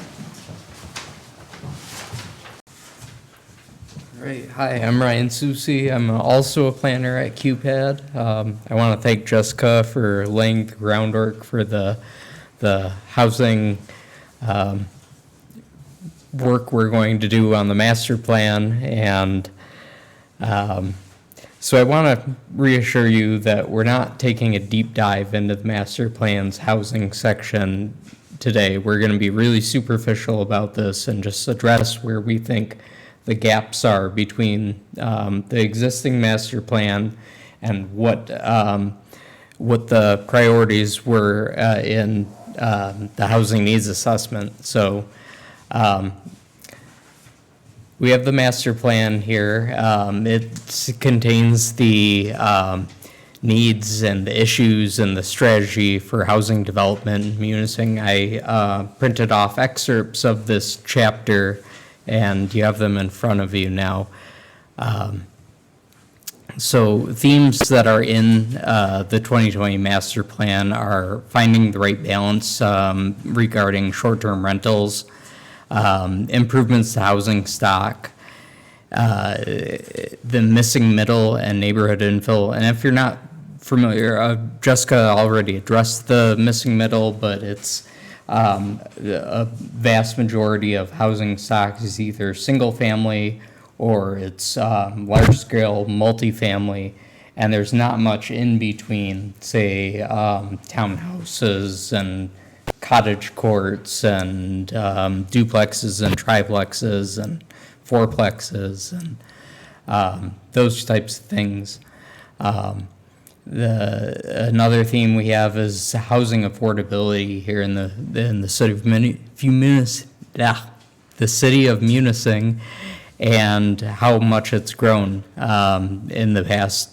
G: Great. Hi, I'm Ryan Susi. I'm also a planner at QPAD. I want to thank Jessica for laying the groundwork for the housing work we're going to do on the master plan. And so I want to reassure you that we're not taking a deep dive into the master plan's housing section today. We're going to be really superficial about this and just address where we think the gaps are between the existing master plan and what the priorities were in the housing needs assessment. So we have the master plan here. It contains the needs and the issues and the strategy for housing development in Munising. I printed off excerpts of this chapter, and you have them in front of you now. So themes that are in the 2020 master plan are finding the right balance regarding short-term rentals, improvements to housing stock, the missing middle and neighborhood infill. And if you're not familiar, Jessica already addressed the missing middle, but it's a vast majority of housing stock is either single family or it's large scale multifamily, and there's not much in between, say, townhouses and cottage courts and duplexes and triplexes and fourplexes and those types of things. Another theme we have is housing affordability here in the city of the city of Munising, and how much it's grown in the past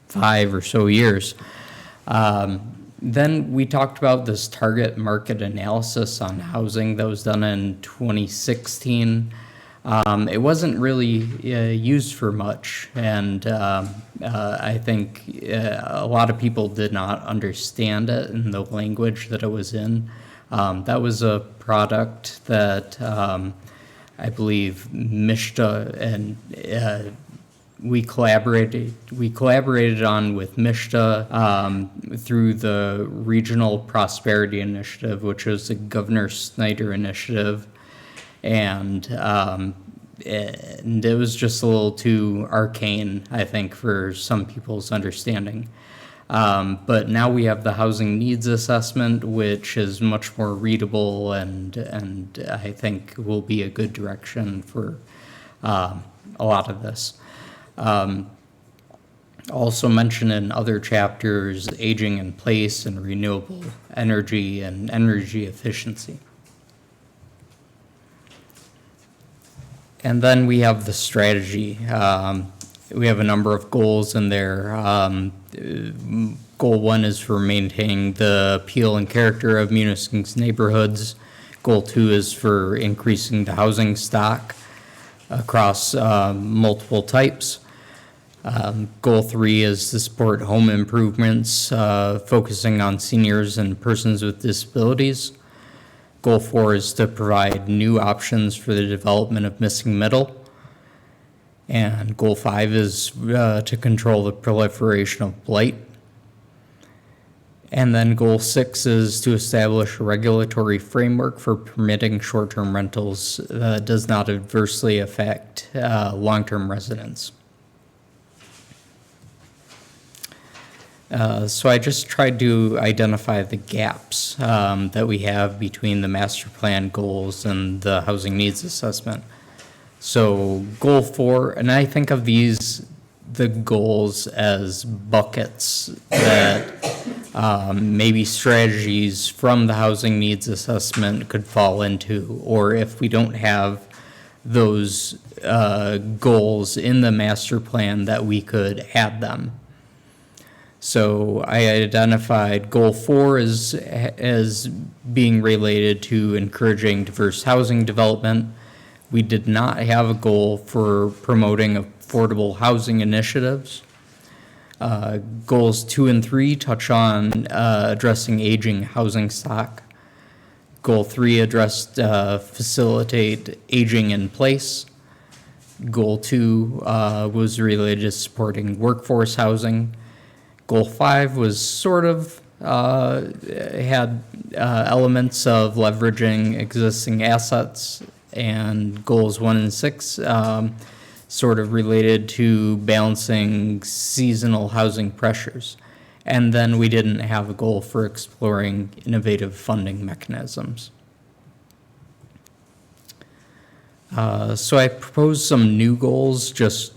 G: 5 or so years. Then we talked about this target market analysis on housing that was done in 2016. It wasn't really used for much, and I think a lot of people did not understand it and the language that it was in. That was a product that I believe MISHDA and we collaborated on with MISHDA through the Regional Prosperity Initiative, which was a Governor Snyder initiative. And it was just a little too arcane, I think, for some people's understanding. But now we have the housing needs assessment, which is much more readable and I think will be a good direction for a lot of this. Also mentioned in other chapters, aging in place and renewable energy and energy efficiency. And then we have the strategy. We have a number of goals in there. Goal 1 is for maintaining the appeal and character of Munising's neighborhoods. Goal 2 is for increasing the housing stock across multiple types. Goal 3 is to support home improvements, focusing on seniors and persons with disabilities. Goal 4 is to provide new options for the development of missing middle. And Goal 5 is to control the proliferation of blight. And then Goal 6 is to establish a regulatory framework for permitting short-term rentals that does not adversely affect long-term residents. So I just tried to identify the gaps that we have between the master plan goals and the housing needs assessment. So Goal 4, and I think of the goals as buckets that maybe strategies from the housing needs assessment could fall into, or if we don't have those goals in the master plan, that we could add them. So I identified Goal 4 as being related to encouraging diverse housing development. We did not have a goal for promoting affordable housing initiatives. Goals 2 and 3 touch on addressing aging housing stock. Goal 3 addressed facilitate aging in place. Goal 2 was related to supporting workforce housing. Goal 5 was sort of had elements of leveraging existing assets, and goals 1 and 6 sort of related to balancing seasonal housing pressures. And then we didn't have a goal for exploring innovative funding mechanisms. So I proposed some new goals, just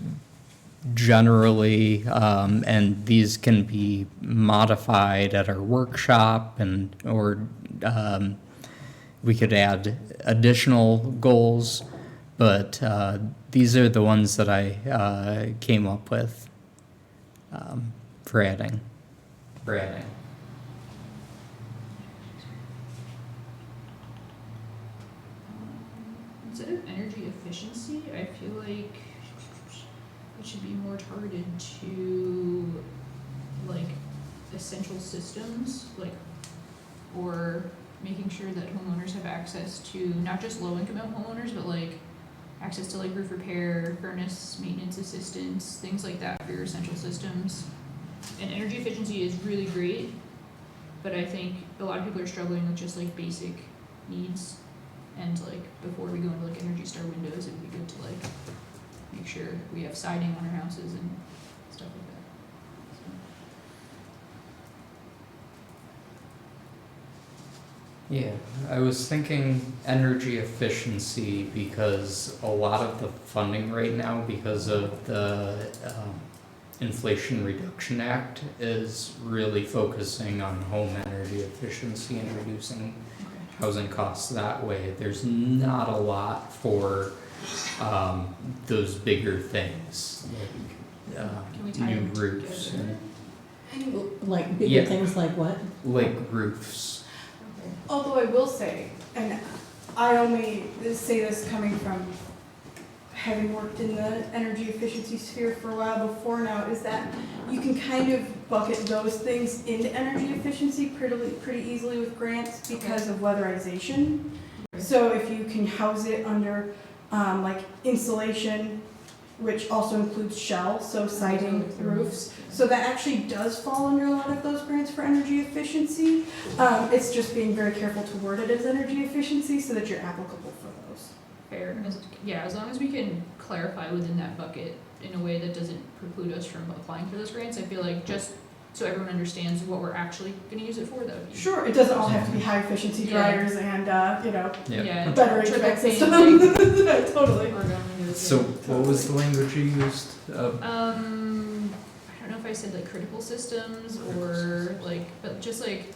G: generally, and these can be modified at our workshop, or we could add additional goals, but these are the ones that I came up with for adding.
C: Instead of energy efficiency, I feel like it should be more targeted to like essential systems, like, or making sure that homeowners have access to not just low-income homeowners, but like access to like roof repair, furnace maintenance assistance, things like that for your essential systems. And energy efficiency is really great, but I think a lot of people are struggling with just like basic needs. And like before we go into like Energy Star windows, it'd be good to like make sure we have siding on our houses and stuff like that. So.
G: Yeah, I was thinking energy efficiency because a lot of the funding right now, because of the Inflation Reduction Act, is really focusing on home energy efficiency and reducing housing costs that way. There's not a lot for those bigger things, like new roofs and
F: Like bigger
G: Yeah.
F: things like what?
G: like roofs.
E: Although I will say, and I only say this coming from having worked in the energy efficiency sphere for a while before now, is that you can kind of bucket those things into energy efficiency pretty easily with grants because of weatherization. So if you can house it under like insulation, which also includes shell, so siding, roofs. So that actually does fall under a lot of those grants for energy efficiency. It's just being very careful to word it as energy efficiency so that you're applicable for those.
C: Fair. As long as we can clarify within that bucket in a way that doesn't preclude us from applying for those grants, I feel like just so everyone understands what we're actually going to use it for, that would be.
E: Sure, it doesn't all have to be high efficiency dryers and,
C: Yeah.
E: better
C: triple
E: HVAC
C: pane,
E: system.
C: like,
E: Totally.
C: or going into it,
G: So
C: yeah.
G: what was the language you used?
C: I don't know if I said like critical systems or like, but just like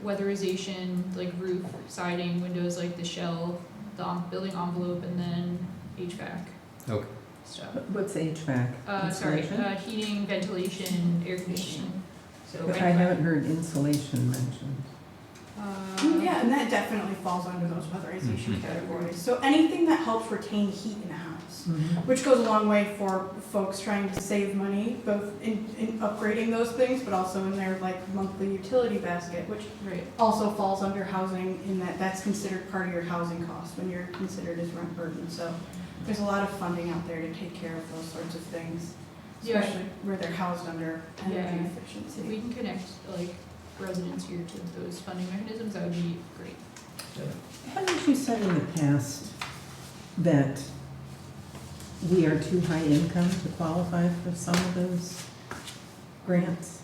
C: weatherization, like roof, siding, windows, like the shell, the building envelope, and then HVAC
G: Okay.
C: stuff.
F: What's HVAC?
C: Sorry,
F: Insulation?
C: heating, ventilation, air conditioning. So
F: I haven't heard insulation mentioned.
E: Yeah, and that definitely falls under those weatherization categories. So anything that helps retain heat in a house, which goes a long way for folks trying to save money, both in upgrading those things, but also in their like monthly utility basket, which
C: Right.
E: also falls under housing in that that's considered part of your housing cost when you're considered as rent burden. So there's a lot of funding out there to take care of those sorts of things,
C: Yeah.
E: especially where they're housed under energy
C: Yeah.
E: efficiency.
C: If we can connect like residents here to those funding mechanisms, that would be great.
F: Haven't you said in the past that we are too high income to qualify for some of those grants?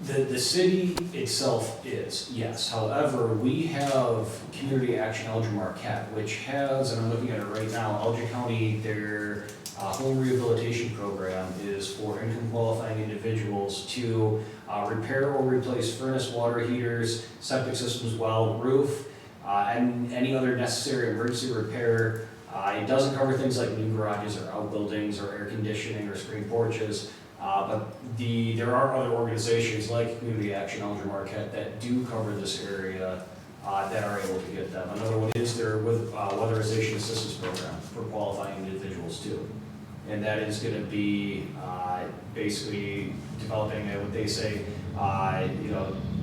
B: The city itself is, yes. However, we have Community Action Elgin Marquette, which has, and I'm looking at it right now, Elgin County, their home rehabilitation program is for income qualifying individuals to repair or replace furnace, water heaters, septic systems, well, roof, and any other necessary emergency repair. It doesn't cover things like new garages or outbuildings or air conditioning or screen porches. But there are other organizations like Community Action Elgin Marquette that do cover this area that are able to get them. Another one is their weatherization assistance program for qualifying individuals too. And that is going to be basically developing what they say,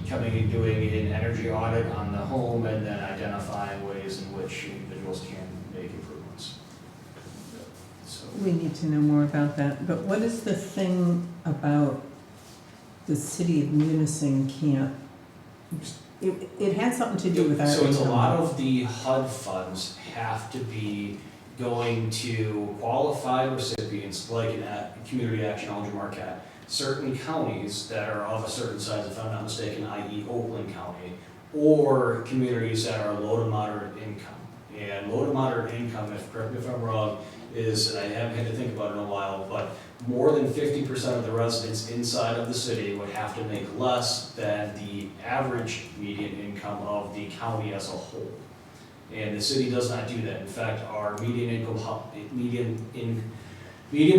B: coming and doing an energy audit on the home and then identifying ways in which individuals can make improvements. So.
F: We need to know more about that, but what is the thing about the city of Munising can't, it has something to do with our
B: So it's a
F: income.
B: lot of the HUD funds have to be going to qualified recipients, like in Community Action Elgin Marquette, certain counties that are of a certain size, if I'm not mistaken, i.e. Oakland County, or communities that are low to moderate income. And low to moderate income, correct me if I'm wrong, is, and I haven't had to think about it in a while, but more than 50% of the residents inside of the city would have to make less than the average median income of the county as a whole. And the city does not do that. In fact, our median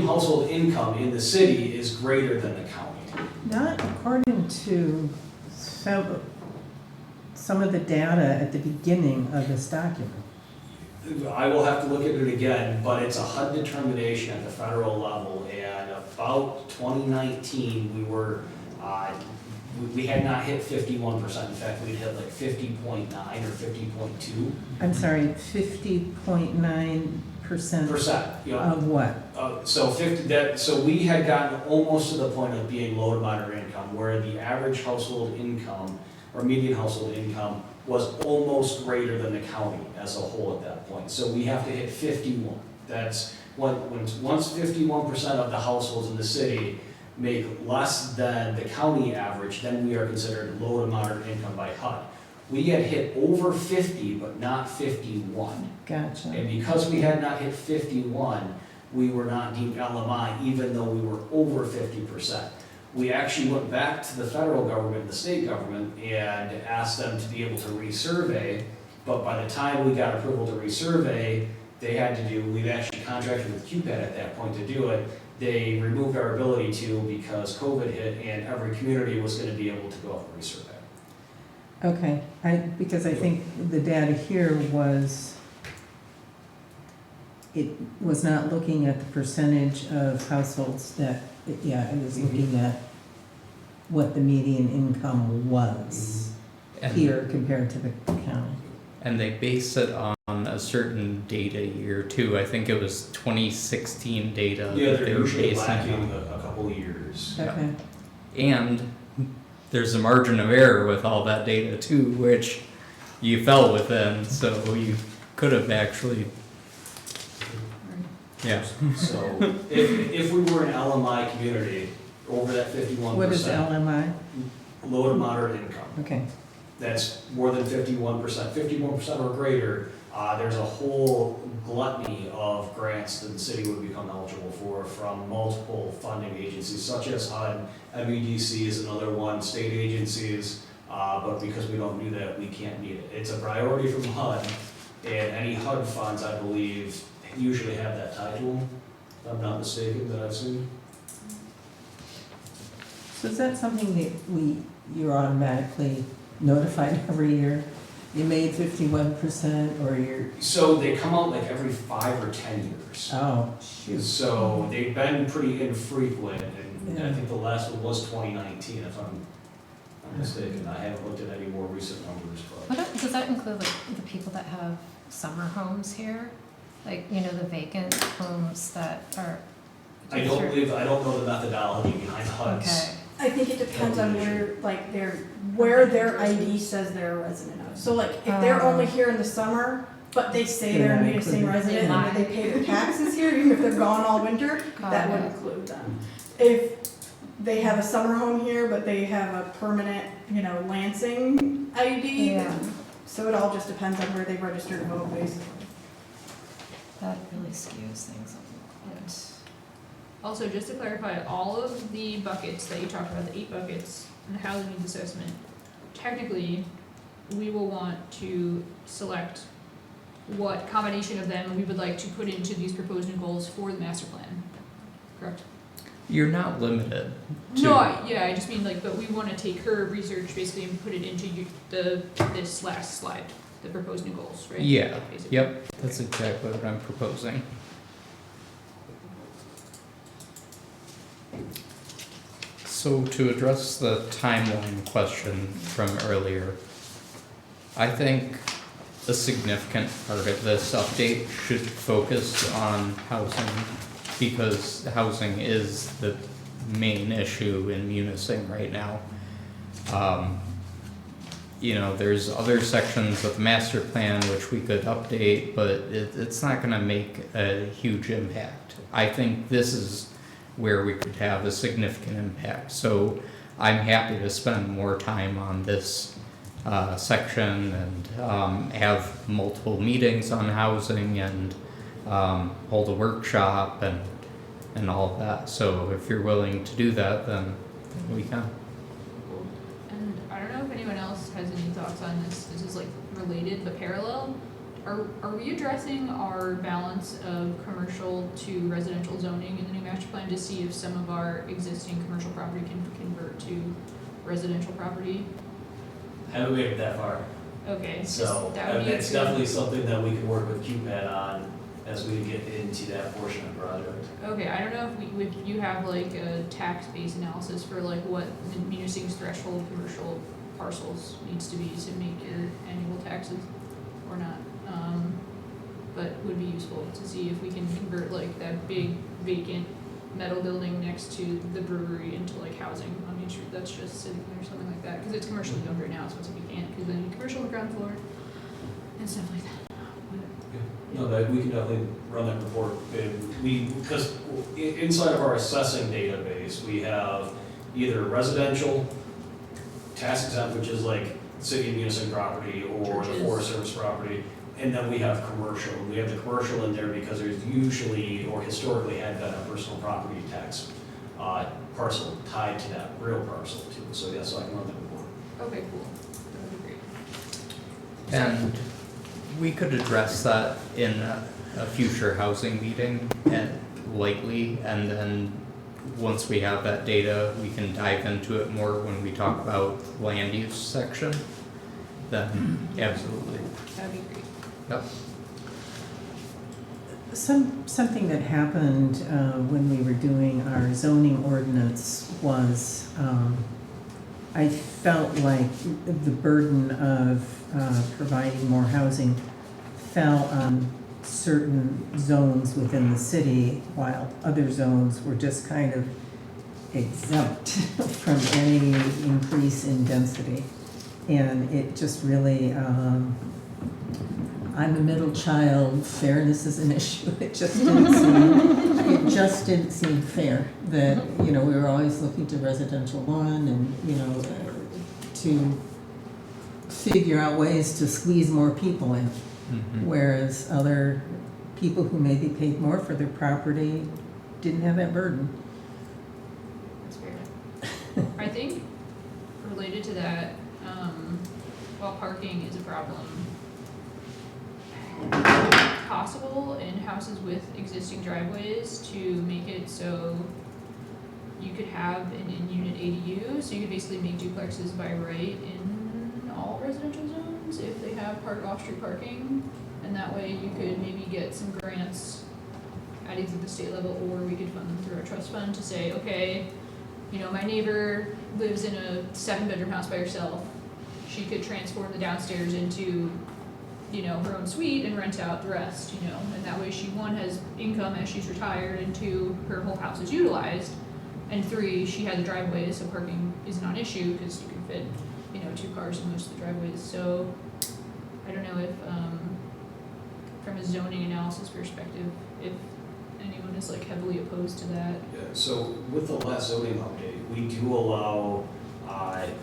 B: household income in the city is greater than the county.
F: Not according to some of the data at the beginning of this document.
B: I will have to look at it again, but it's a HUD determination at the federal level, and about 2019, we had not hit 51%. In fact, we'd hit like 50.9 or 50.2%.
F: I'm sorry, 50.9%
B: You know,
F: of what?
B: so we had gotten almost to the point of being low to moderate income, where the average household income or median household income was almost greater than the county as a whole at that point. So we have to hit 51. That's once 51% of the households in the city make less than the county average, then we are considered low to moderate income by HUD. We had hit over 50, but not 51.
F: Gotcha.
B: And because we had not hit 51, we were not deemed LMI, even though we were over 50%. We actually went back to the federal government, the state government, and asked them to be able to resurvey, but by the time we got approval to resurvey, we've actually contracted with QPAD at that point to do it. They removed our ability to because COVID hit and every community was going to be able to go up and resurvey.
F: Okay, because I think the data here it was not looking at the percentage of households that, it was looking at what the median income was here compared to the county.
G: And they base it on a certain data year too. I think it was 2016 data.
B: Yeah,
G: that
B: they're
G: they were
B: usually
G: basing it
B: lacking
G: on.
B: a couple of years.
F: Okay,
G: And there's a margin of error with all that data too, which you fell within, so you could have actually, yeah.
B: So if we were an LMI community, over that 51%.
F: what is LMI?
B: Low to moderate income.
F: Okay,
B: That's more than 51%, 51% or greater, there's a whole gluttony of grants that the city would become eligible for from multiple funding agencies such as HUD, MEDC is another one, state agencies, but because we don't do that, we can't meet it. It's a priority from HUD, and any HUD funds, I believe, usually have that tied to them, if I'm not mistaken, that I've seen.
F: so is that something that you're automatically notified every year? You made 51% or you're,
B: So they come out like every 5 or 10 years.
F: oh, shoot.
B: So they've been pretty infrequent, and I
F: Yeah.
B: think the last one was 2019, if I'm mistaken. I haven't looked at any more recent numbers, but.
H: Does that include like the people that have summer homes here? Like, you know, the vacant homes that are.
B: I don't know the methodology behind HUD's.
H: Okay,
I: I think it depends on where their ID says they're a resident of. So like, if they're only here in the summer, but they stay there and be a same resident, and they pay their taxes here, even if they're gone all winter, that would include them. If they have a summer home here, but they have a permanent, Lansing ID,
H: Yeah.
I: so it all just depends on where they registered to vote, basically.
H: that really skews things a little bit.
C: Also, just to clarify, all of the buckets that you talked about, the 8 buckets in the housing needs assessment, technically, we will want to select what combination of them we would like to put into these proposed new goals for the master plan, correct?
G: You're not limited to.
C: No, I just mean like, but we wanna take her research basically and put it into this last slide, the proposed new goals, right?
G: Yeah,
C: Basically.
G: yep, that's exactly what I'm proposing. So to address the timeline question from earlier, I think a significant part of this update should focus on housing, because housing is the main issue in Munising right now. There's other sections of the master plan which we could update, but it's not gonna make a huge impact. I think this is where we could have a significant impact, so I'm happy to spend more time on this section and have multiple meetings on housing and hold a workshop and all of that. So if you're willing to do that, then we can.
C: Cool. And I don't know if anyone else has any thoughts on this. This is like related but parallel. Are we addressing our balance of commercial to residential zoning in the new master plan to see if some of our existing commercial property can convert to residential property?
B: Haven't made it that far.
C: Okay,
B: So,
C: that would be
B: it's definitely something that we can work with QPAD on as we get into that portion of the project.
C: Okay, I don't know if you have like a tax base analysis for like what the Munising's threshold commercial parcels needs to be to make your annual taxes or not. But would be useful to see if we can convert like that big vacant metal building next to the brewery into like housing on Main Street that's just sitting there or something like that, because it's commercially owned right now, so it's like you can't, because then you commercial on the ground floor and stuff like that.
B: No, that we can definitely run that report. Because inside of our assessing database, we have either residential, tax exempt, which is like city and municipal property, or the
C: Churches.
B: Forest Service property, and then we have commercial. We have the commercial in there because there's usually, or historically had been a personal property tax parcel tied to that real parcel too. So yes, I can run that report.
C: Okay, cool. That would be great.
G: And we could address that in a future housing meeting and lightly, and then once we have that data, we can dive into it more when we talk about land use section. Then absolutely.
C: That'd be great.
G: Yep.
F: Something that happened when we were doing our zoning ordinance was I felt like the burden of providing more housing fell on certain zones within the city, while other zones were just kind of exempt from any increase in density. And it just really, I'm a middle child, fairness is an issue. It just didn't seem fair that, we were always looking to residential one and, to figure out ways to squeeze more people in. Whereas other people who maybe paid more for their property didn't have that burden.
C: That's fair. I think related to that, while parking is a problem, possible in houses with existing driveways to make it so you could have an in-unit ADU, so you could basically make duplexes by right in all residential zones if they have off-street parking. And that way you could maybe get some grants at either the state level, or we could fund them through our trust fund to say, okay, you know, my neighbor lives in a 7-bedroom house by herself. She could transform the downstairs into, you know, her own suite and rent out the rest, you know, and that way she, 1, has income as she's retired, and 2, her whole house is utilized, and 3, she has a driveway, so parking is not an issue, because you can fit, you know, 2 cars in most of the driveways. So I don't know if, from a zoning analysis perspective, if anyone is like heavily opposed to that.
B: Yeah, so with the last zoning update, we do allow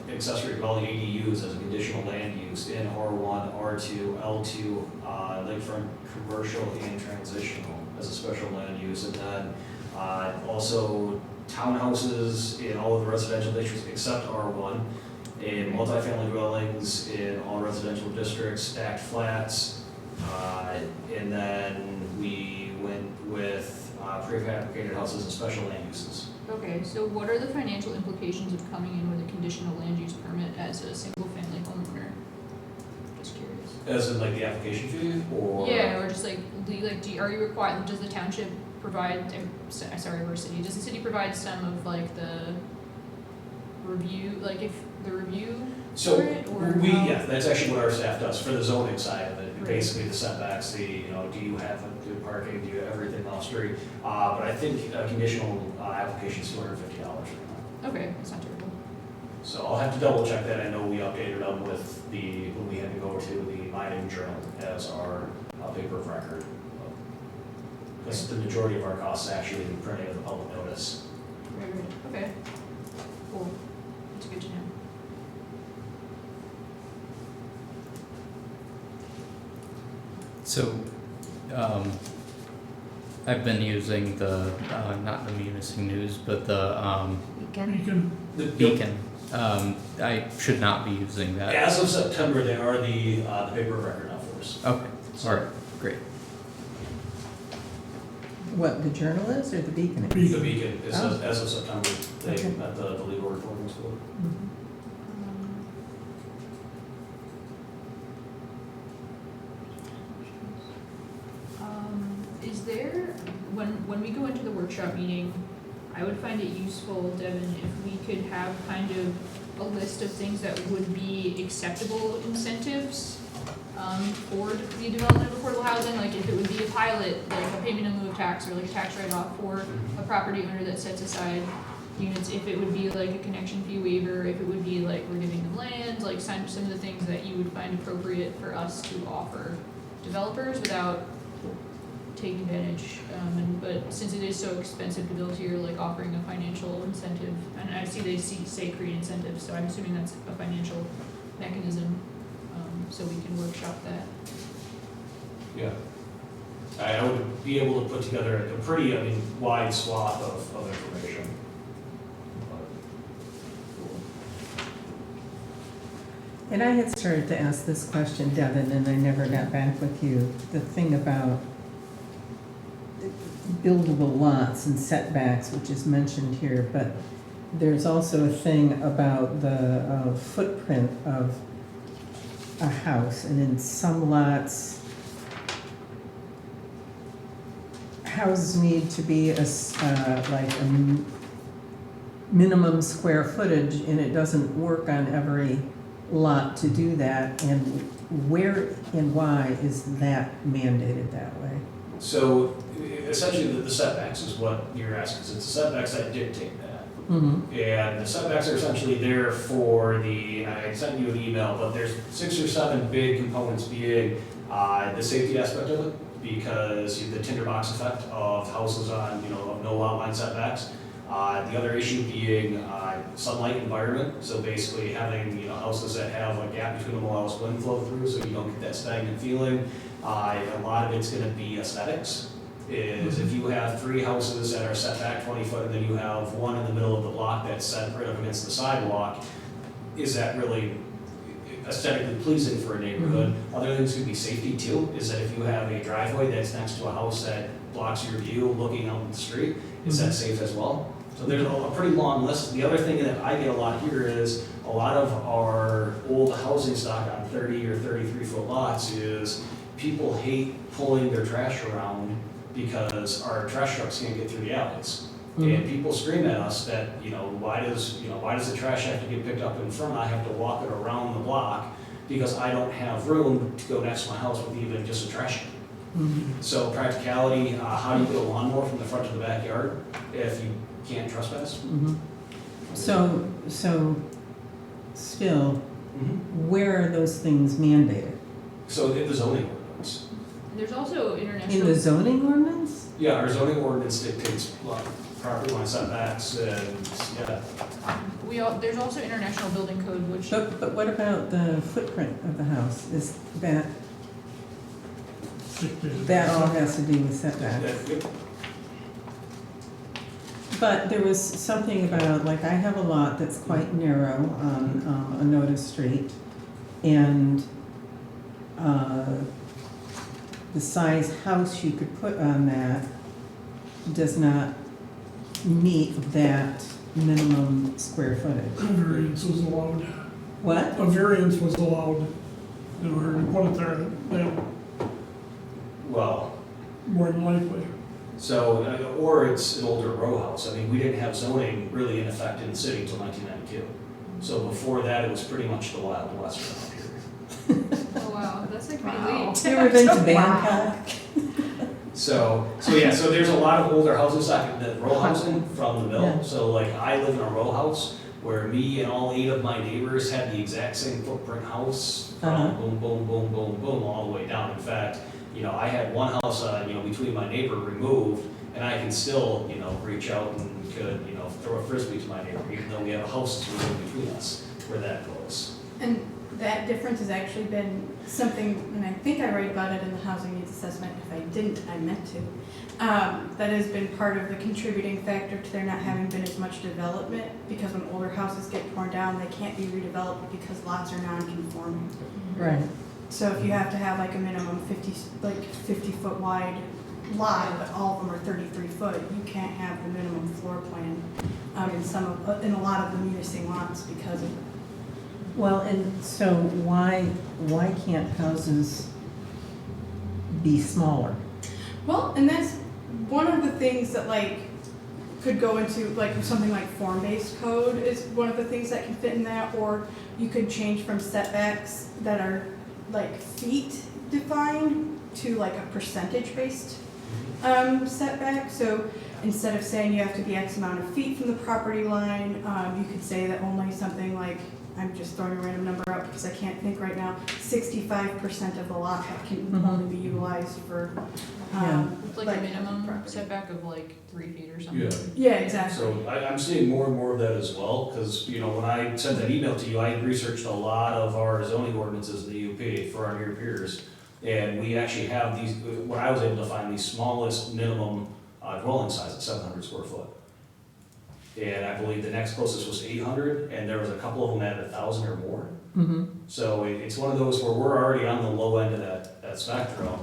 B: accessory dwelling ADUs as a conditional land use in R1, R2, L2, lakefront commercial and transitional as a special land use. And then also townhouses in all of the residential districts except R1, in multifamily dwellings in all residential districts, stacked flats, and then we went with prefabricated houses and special land uses.
C: Okay, so what are the financial implications of coming in with a conditional land use permit as a single-family homeowner? Just curious.
B: As in like the application fee, or?
C: Yeah, or just like, are you required, does the township provide, sorry, we're a city, does the city provide some of like the review, like if the review
B: So
C: for it, or
B: we,
C: how?
B: yeah, that's actually what our staff does for the zoning side of it.
C: Right.
B: Basically the setbacks, the, you know, do you have good parking, do you have everything off street? But I think a conditional application is $250 right now.
C: Okay, that's not terrible.
B: So I'll have to double check that. I know we updated them with when we had to go to the Mining Journal as our paper of record. Because the majority of our costs is actually the printing of the public notice.
C: Right, okay, cool, that's good to know.
G: So, I've been using the, not the Munising News, but the,
C: Weekend?
G: Beacon. I should not be using that.
B: As of September, they are the paper of record now for us.
G: Okay, all right, great.
F: What, the Journal is or the Beacon is?
B: The Beacon is
F: Oh.
B: as of September, they
F: Okay.
B: met the legal reporting school.
C: Is there, when we go into the workshop meeting, I would find it useful, Devin, if we could have kind of a list of things that would be acceptable incentives for the development of affordable housing, like if it would be a pilot, like a payment in lieu of tax, or like a tax write-off for a property owner that sets aside units, if it would be like a connection fee waiver, if it would be like we're giving them land, like some of the things that you would find appropriate for us to offer developers without taking advantage, but since it is so expensive to build here, like offering a financial incentive, and I see they say create incentives, so I'm assuming that's a financial mechanism, so we can workshop that.
B: Yeah. I would be able to put together a pretty, wide swath of information.
F: And I had started to ask this question, Devin, and I never got back with you. The thing about buildable lots and setbacks, which is mentioned here, but there's also a thing about the footprint of a house, and in some lots, houses need to be like a minimum square footage, and it doesn't work on every lot to do that, and where and why is that mandated that way?
B: So essentially the setbacks is what you're asking, because it's the setbacks that dictate that.
F: Mm-hmm.
B: And the setbacks are essentially there for I sent you an email, but there's 6 or 7 big components being the safety aspect of it, because the tinderbox effect of houses on, of no lot line setbacks. The other issue being sunlight environment, so basically having, houses that have a gap between them allows wind flow through, so you don't get that stagnant feeling. A lot of it's gonna be aesthetics, is if you have 3 houses that are set back 20 foot, and then you have one in the middle of the block that's set right up against the sidewalk, is that really aesthetically pleasing for a neighborhood? Other things could be safety too, is that if you have a driveway that's next to a house that blocks your view looking out in the street, is that safe as well? So there's a pretty long list. The other thing that I get a lot here is a lot of our old housing stock on 30 or 33 foot lots is people hate pulling their trash around because our trash trucks can't get through the alleys. And people scream at us that, why does the trash have to get picked up in front? I have to walk it around the block because I don't have room to go next to my house with even just a trash can. So practicality, how do you get a lawnmower from the front to the backyard if you can't trespass?
F: So still, where are those things mandated?
B: So in the zoning ordinance.
C: There's also international.
F: In the zoning ordinance?
B: Yeah, our zoning ordinance dictates property line setbacks and, yeah.
C: There's also international building code, which.
F: But what about the footprint of the house? Is that all has to do with setbacks? But there was something about, like, I have a lot that's quite narrow on Onoda Street, and the size house you could put on that does not meet that minimum square footage.
A: A variance was allowed.
F: What?
A: A variance was allowed in order to put it there, that
B: Well,
A: more than likely.
B: so, or it's an older row house. I mean, we didn't have zoning really in effect in the city until 1992. So before that, it was pretty much the Wild West around here.
C: Oh wow, that's like pretty
H: Wow.
C: late.
F: You ever been to Bangkok?
B: So there's a lot of older houses, like the row housing from the mill. So like I live in a row house where me and all 8 of my neighbors had the exact same footprint house from boom, boom, boom, boom, boom, all the way down. In fact, I had one house, between my neighbor removed, and I can still, reach out and could, throw a frisbee to my neighbor, even though we have a house that's removed between us, where that goes.
I: And that difference has actually been something, and I think I write about it in the housing needs assessment. If I didn't, I meant to. That has been part of the contributing factor to there not having been as much development, because when older houses get torn down, they can't be redeveloped because lots are non-conforming.
F: Right.
I: So if you have to have like a minimum 50 foot wide lot, but all of them are 33 foot, you can't have the minimum floor plan in a lot of the municipal lots because of.
F: Well, and so why can't houses be smaller?
I: Well, and that's one of the things that could go into something like form-based code is one of the things that can fit in that, or you could change from setbacks that are feet defined to a percentage-based setback. So instead of saying you have to be X amount of feet from the property line, you could say that only something like, I'm just throwing a random number out because I can't think right now, 65% of the lot can only be utilized for.
C: With a minimum setback of 3 feet or something.
I: Yeah, exactly.
B: So I'm seeing more and more of that as well, because, when I sent that email to you, I researched a lot of our zoning ordinances in the UP for our near peers. And we actually have these, what I was able to find, these smallest minimum dwelling size at 700 square foot. And I believe the next closest was 800, and there was a couple of them at 1,000 or more. So it's one of those where we're already on the low end of that spectrum.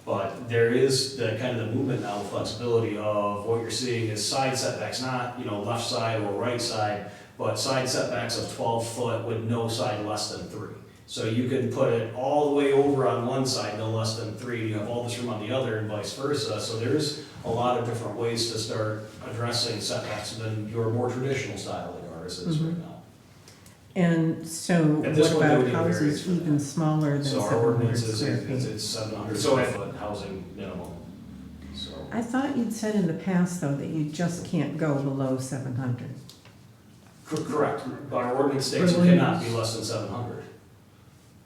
B: But there is the kind of the movement now, flexibility of what you're seeing is side setbacks, not, left side or right side, but side setbacks of 12 foot with no side less than 3. So you can put it all the way over on one side, no less than 3, you have all this room on the other and vice versa. So there's a lot of different ways to start addressing setbacks than your more traditional style like ours is right now.
F: And so
B: At this
F: what
B: point, there
F: about
B: would be variance
F: houses
B: for that.
F: even smaller than
B: So our
F: 700
B: ordinance
F: square
B: is
F: feet?
B: it's 700 square foot housing minimum, so.
F: I thought you'd said in the past, though, that you just can't go below 700.
B: Correct, our ordinance states it cannot be less than 700.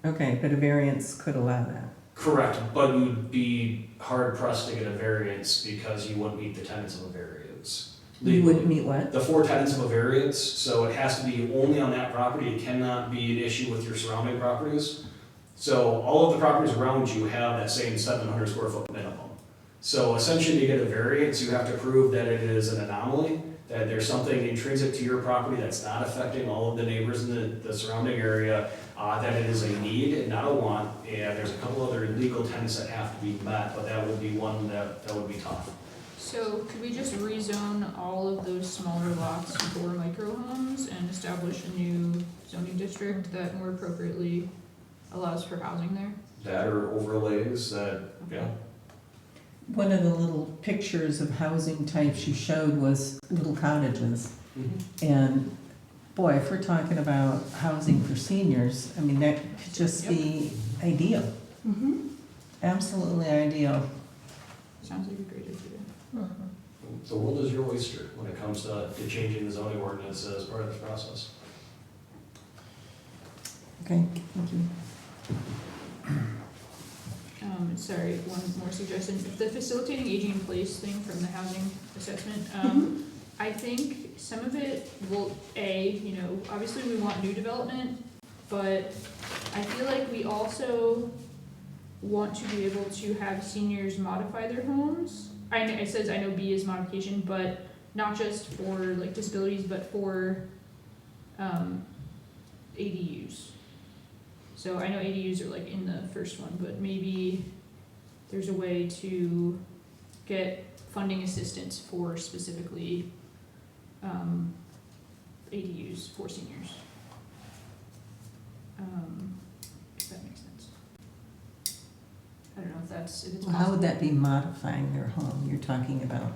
F: Okay, but a variance could allow that.
B: Correct, but you'd be hard pressed to get a variance because you wouldn't meet the tenets of a variance.
F: You wouldn't meet what?
B: The 4 tenets of a variance, so it has to be only on that property, it cannot be an issue with your surrounding properties. So all of the properties around you have that same 700 square foot minimum. So essentially to get a variance, you have to prove that it is an anomaly, that there's something intrinsic to your property that's not affecting all of the neighbors in the surrounding area, that it is a need and not a want, and there's a couple other legal tenets that have to be met, but that would be one that would be tough.
C: So could we just rezone all of those smaller lots for micro homes and establish a new zoning district that more appropriately allows for housing there?
B: That or overlays that, yeah.
F: One of the little pictures of housing types you showed was little cottages. And boy, if we're talking about housing for seniors, I mean, that could just be ideal,
I: Mm-hmm.
F: absolutely ideal.
C: Sounds like a great idea.
B: The world is your oyster when it comes to changing the zoning ordinance as part of this process.
F: Okay, thank you.
C: Sorry, one more suggestion. The facilitating aging in place thing from the housing assessment, I think some of it will, obviously we want new development, but I feel like we also want to be able to have seniors modify their homes. It says I know B is modification, but not just for like disabilities, but for ADUs. So I know ADUs are like in the first one, but maybe there's a way to get funding assistance for specifically ADUs for seniors. If that makes sense. I don't know if it's
F: Well, how
C: possible.
F: would that be modifying their home you're talking about?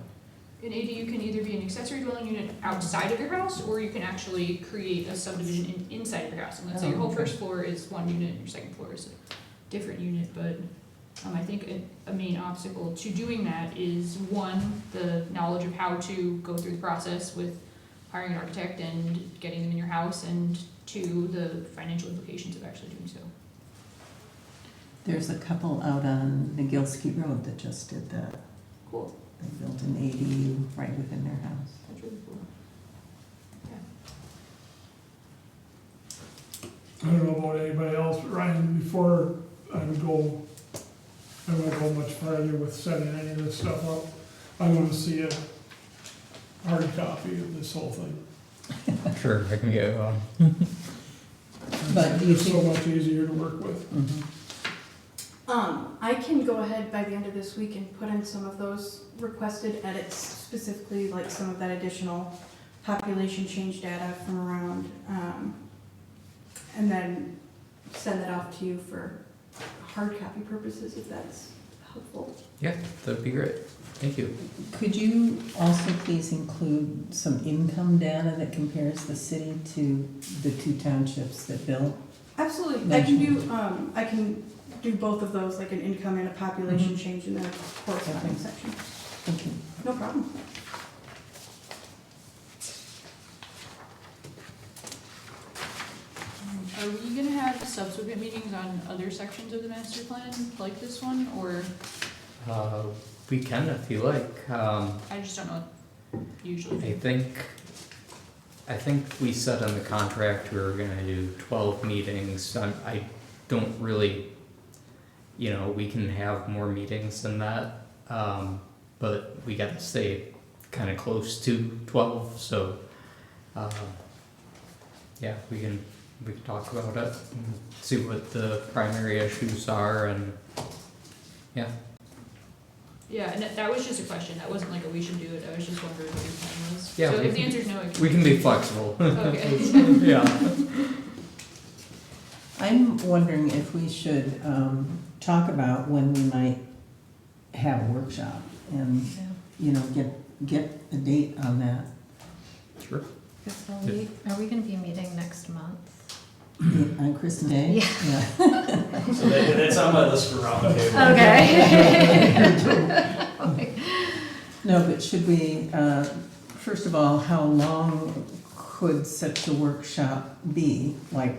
C: An ADU can either be an accessory dwelling unit outside of your house, or you can actually create a subdivision inside of your house. And let's say your whole
F: okay.
C: first floor is one unit, and your second floor is a different unit, but I think a main obstacle to doing that is, one, the knowledge of how to go through the process with hiring an architect and getting them in your house, and two, the financial implications of actually doing so.
F: There's a couple out on Nagilski Road that just did that.
C: Cool,
F: They built an ADU right within their house.
C: that's really cool.
A: I don't know about anybody else, but Ryan, before I would go much farther with setting any of this stuff up, I want to see a hard copy of this whole thing.
G: Sure, I can get one.
F: But do you
A: It's so
F: think-
A: much easier to work with.
F: Mhm.
I: I can go ahead by the end of this week and put in some of those requested edits, specifically like some of that additional population change data from around, and then send that off to you for hard copy purposes, if that's helpful.
G: Yeah, that'd be great. Thank you.
F: Could you also please include some income data that compares the city to the two townships that built?
I: Absolutely, I can do both of those, like an income and a population change in the corresponding
F: Okay.
I: section.
F: Thank you.
I: No problem.
C: Are we gonna have subsequent meetings on other sections of the master plan, like this one, or
G: We can if you like.
C: I just don't know usually?
G: I think we said in the contract we were gonna do 12 meetings. I don't really, we can have more meetings than that. But we gotta stay kinda close to 12, so, yeah, we can talk about it and see what the primary issues are and, yeah.
C: Yeah, and that was just a question, that wasn't like a we should do it, I was just wondering what your plan was.
G: Yeah,
C: So
G: we
C: if the
G: can-
C: answer is no, I can.
G: We can be flexible.
C: Okay.
G: Yeah.
F: I'm wondering if we should talk about when we might have a workshop and, get a date on that.
G: Sure.
H: Are we gonna be meeting next month?
F: On Christmas Day?
H: Yeah.
B: So that's on my list for roundtable.
H: Okay.
F: No, but should we, first of all, how long could such a workshop be? Like,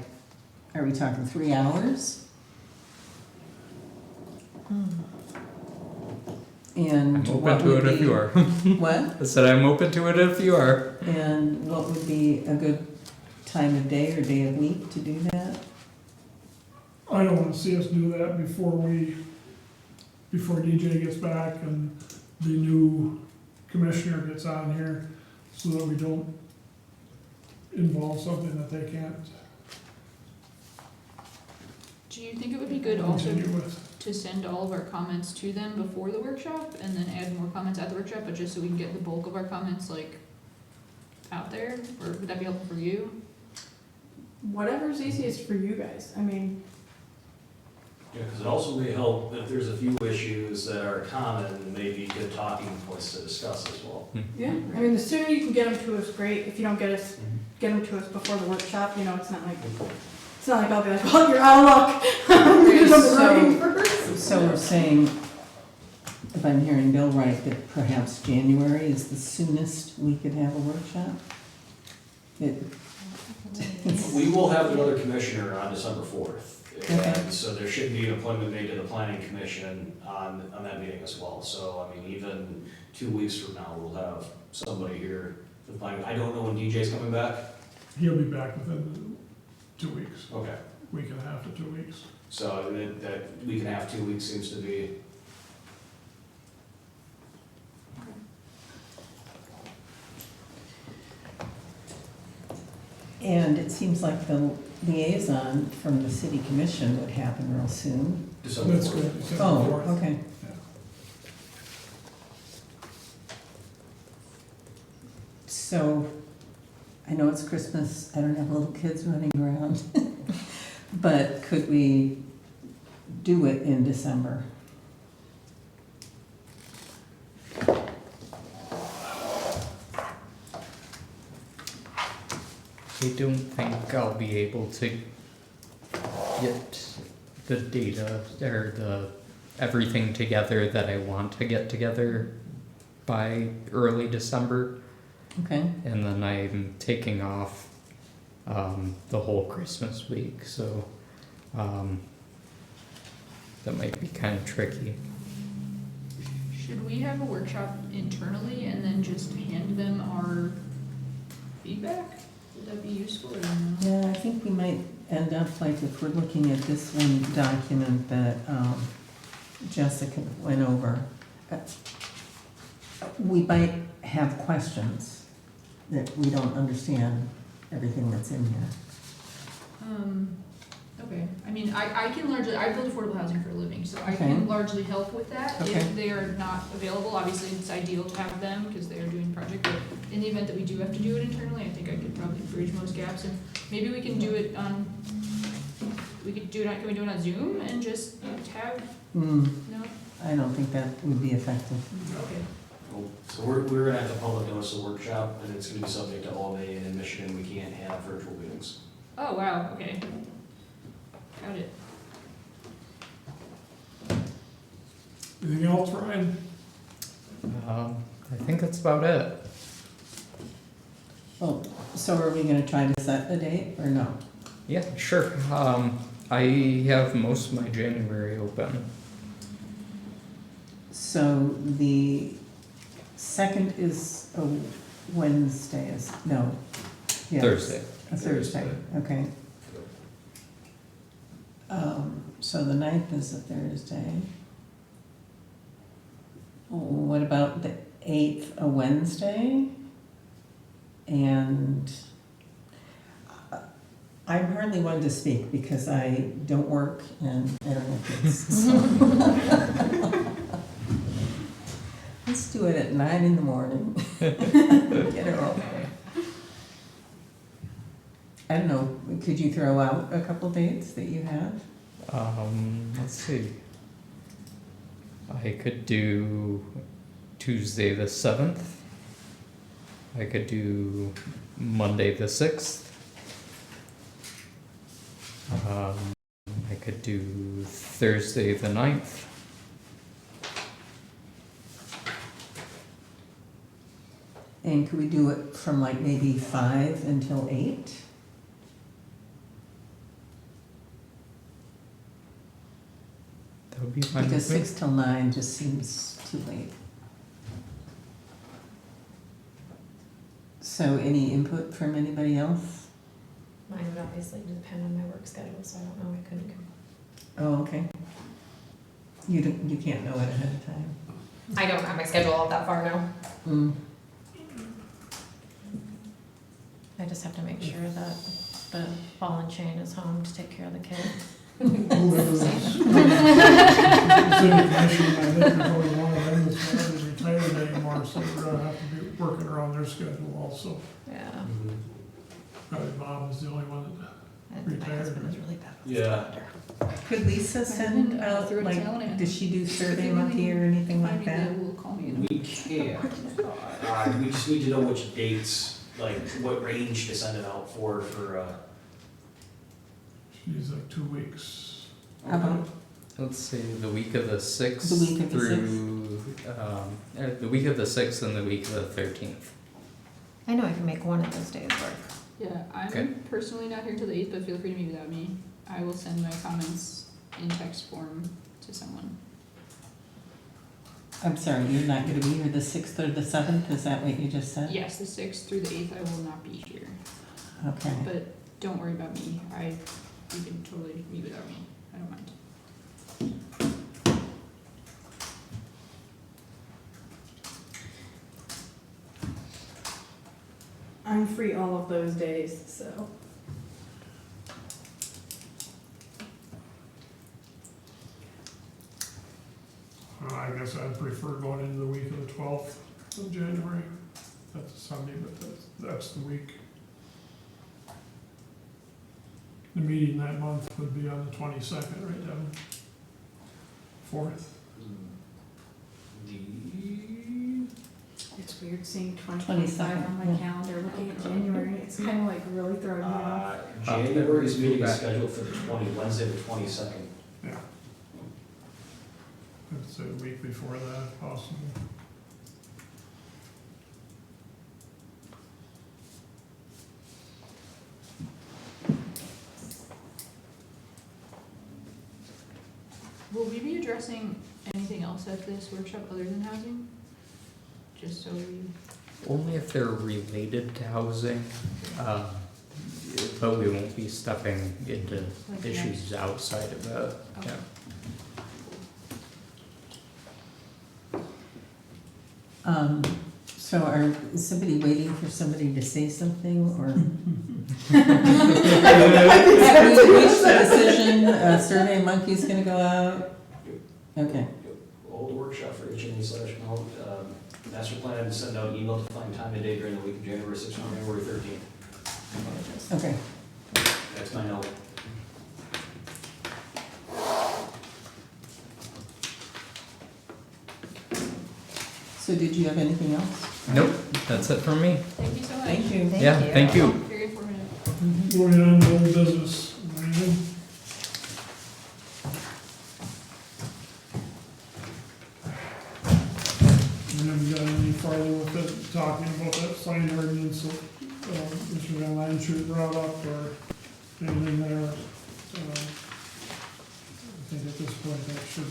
F: are we talking 3 hours? And
G: I'm open
F: what
G: to
F: would
G: it if
F: be-
G: you are.
F: What?
G: I said I'm open to it if you are.
F: And what would be a good time of day or day of week to do that?
A: I don't want to see us do that before DJ gets back and the new commissioner gets on here, so that we don't involve something that they can't
C: Do you think it would be good also
A: continue with.
C: to to send all of our comments to them before the workshop and then add more comments at the workshop, but just so we can get the bulk of our comments like out there? Or would that be helpful for you?
I: Whatever's easiest for you guys. I mean,
B: Yeah, because it also may help if there's a few issues that are common, maybe good talking points to discuss as well.
I: yeah, I mean, the sooner you can get them to us, great. If you don't get them to us before the workshop, you know, it's not like I'll be like, well, you're out of luck. Here's something writing first.
F: So we're saying, if I'm hearing Bill right, that perhaps January is the soonest we could have a workshop?
B: We will have another commissioner on December 4th.
F: Okay.
B: And so there should be an appointment made to the planning commission on that meeting as well. So, I mean, even 2 weeks from now, we'll have somebody here for the planning. I don't know when DJ's coming back.
A: He'll be back within 2 weeks,
B: Okay.
A: week and a half to 2 weeks.
B: So that week and a half, 2 weeks seems to be.
F: And it seems like the liaison from the city commission would happen real soon.
B: December
A: That's
B: 4th.
A: good. December
F: Oh,
A: 4th.
F: okay.
A: Yeah.
F: So, I know it's Christmas, I don't have little kids running around, but could we do it in December?
G: I don't think I'll be able to get the data or everything together that I want to get together by early December.
F: Okay,
G: And then I'm taking off the whole Christmas week, so that might be kind of tricky.
C: Should we have a workshop internally and then just hand them our feedback? Would that be useful or no?
F: yeah, I think we might end up like if we're looking at this one document that Jessica went over. We might have questions that we don't understand everything that's in here.
C: Okay, I mean, I can largely, I build affordable housing for a living, so I
F: Okay.
C: can largely help with that.
F: Okay.
C: If they are not available, obviously it's ideal to have them because they are doing the project, but in the event that we do have to do it internally, I think I could probably bridge most gaps and maybe we can do it on, can we do it on Zoom and just have, no?
F: I don't think that would be effective.
C: Okay.
B: So we're gonna have to public notice the workshop, and it's gonna be subject to all May, and in Michigan, we can't have virtual meetings.
C: Oh, wow, okay. Got it.
A: Anything else, Ryan?
G: I think that's about it.
F: Oh, so are we gonna try to set a date or no?
G: Yeah, sure. I have most of my January open.
F: So the second is a Wednesday, no? Yes.
G: Thursday.
F: A Thursday, okay. So the 9th is a Thursday. What about the 8th, a Wednesday? And I'm hardly one to speak because I don't work and I don't have kids. So. Let's do it at 9 in the morning. Get it all done. I don't know, could you throw out a couple dates that you have?
G: Let's see. I could do Tuesday the 7th. I could do Monday the 6th. I could do Thursday the 9th.
F: And could we do it from like maybe 5 until 8?
G: That would be fine
F: Because
G: with me.
F: 6 till 9 just seems too late. So any input from anybody else?
H: Mine would obviously depend on my work schedule, so I don't know, I couldn't.
F: Oh, okay. You can't know it ahead of time.
H: I don't have my schedule all that far now.
F: Mm.
H: I just have to make sure that the ball and chain is home to take care of the kid.
A: whoever's city commission, I think there's only one of them that's not really retired anymore, so we're gonna have to be working around their schedule also.
H: Yeah.
A: Probably Bob is the only one that,
H: And my husband is really bad with
B: Yeah.
H: calendar.
F: Could Lisa send out,
C: Through a
F: like,
C: calendar.
F: does she do survey monkey or anything like that?
C: Will call me.
B: We can. We just need to know which dates, like what range to send it out for,
A: she's like 2 weeks.
F: How about,
G: Let's see, the week of the sixth
F: The week of the
G: through, the week of the sixth and the week of the 13th.
H: I know I can make one of those days work.
C: Yeah,
G: Okay.
C: I'm personally not here till the 8th, but feel free to meet without me. I will send my comments in text form to someone.
F: I'm sorry, you're not gonna be here the 6th or the 7th, is that what you just said?
C: Yes, the 6th through the 8th, I will not be here.
F: Okay.
C: But don't worry about me. You can totally meet without me. I don't mind.
I: I'm free all of those days, so.
A: I guess I'd prefer going into the week of the 12th of January. That's a Sunday, but that's the week. The meeting that month would be on the 22nd, right, Devin? 4th?
I: It's weird seeing
F: 2025
I: 2025 on my calendar, looking at January, it's kind of like really throwing me off.
B: January's meeting is scheduled for the Wednesday, the 22nd.
A: Yeah. I'd say a week before that, if possible.
C: Will we be addressing anything else at this workshop other than housing? Just so we.
G: Only if they're related to housing, but we won't be stepping into
C: Like
G: issues outside of that.
C: Okay.
F: So is somebody waiting for somebody to say something, or? Have we reached the decision, Survey Monkey's gonna go out? Okay.
B: Hold a workshop for HME/Mel, master plan, and send out email to find time and date during the week of January 6th and January 13th.
F: Okay.
B: That's my note.
F: So did you have anything else?
G: Nope, that's it from me.
C: Thank you so much.
F: Thank you.
G: Yeah, thank you.
C: Very informative.
A: Moving on to old business. Anything? We haven't got any farther with it, talking about that sign ordinance that, Mr. Van Landschuh brought up, or anything there. I think at this point that should,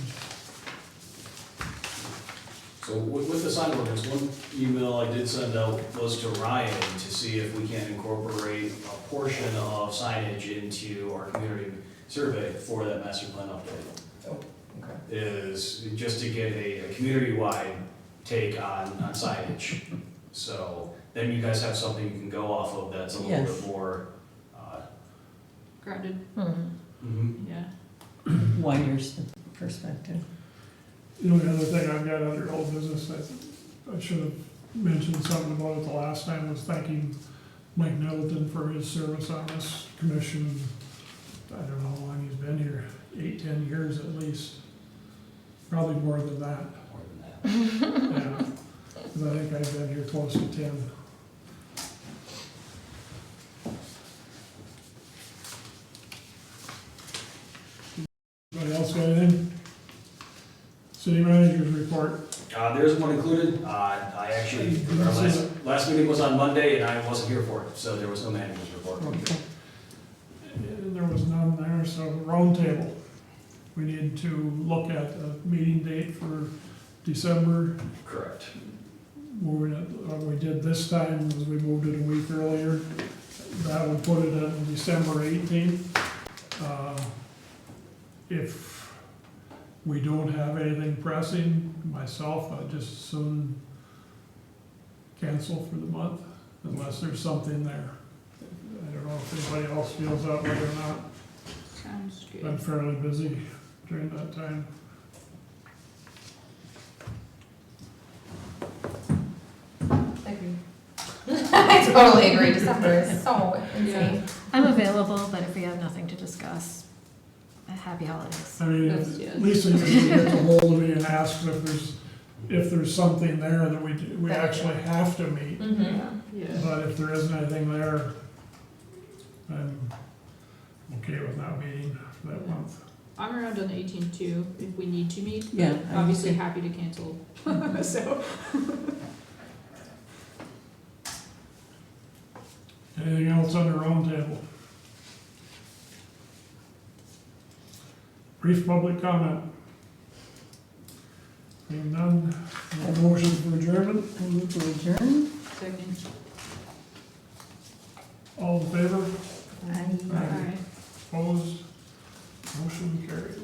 B: So with the sign ordinance, one email I did send out was to Ryan to see if we can incorporate a portion of signage into our community survey for that master plan update.
G: Oh, okay.
B: Is just to get a community-wide take on signage. So then you guys have something you can go off of that's a little
F: Yes.
B: bit more,
C: Grounded, yeah.
F: Wider perspective.
A: the only other thing I've got under old business, I should have mentioned something about it the last time, was thanking Mike Nettleton for his service on this commission. I don't know how long he's been here, 8, 10 years at least, probably more than that.
B: more than that.
A: Yeah, 'cause I think I've been here close to 10. Anybody else got anything? City manager's report.
B: There's one included. I actually, our last meeting was on Monday and I wasn't here for it, so there was no manager's report.
A: There was none there, so roundtable. We need to look at a meeting date for December.
B: Correct.
A: Moving it, what we did this time was we moved it a week earlier. That would put it on December 18th. If we don't have anything pressing, myself, I'd just as soon cancel for the month, unless there's something there. I don't know if anybody else feels that way or not.
C: Sounds
A: been
C: good.
A: fairly busy during that time.
H: I totally agree, December is so insane. I'm available, but if we have nothing to discuss, happy holidays.
A: I mean,
C: That's- yeah.
A: Lisa usually gets a hold of me and asks if there's something there that we
H: That we
A: actually have to meet.
H: Mm-hmm.
C: Yeah.
A: But if there isn't anything there, I'm okay with not meeting for that month.
C: I'm around on the 18th too, if we need to meet.
F: Yeah,
C: but Obviously happy to cancel, so.
A: Anything else on the round table? Brief public comment. Being none, no motion for adjournment,
F: I move to adjourn.
C: Second.
A: all in favor?
F: Aye.
C: Alright.
A: Opposed? Motion carried.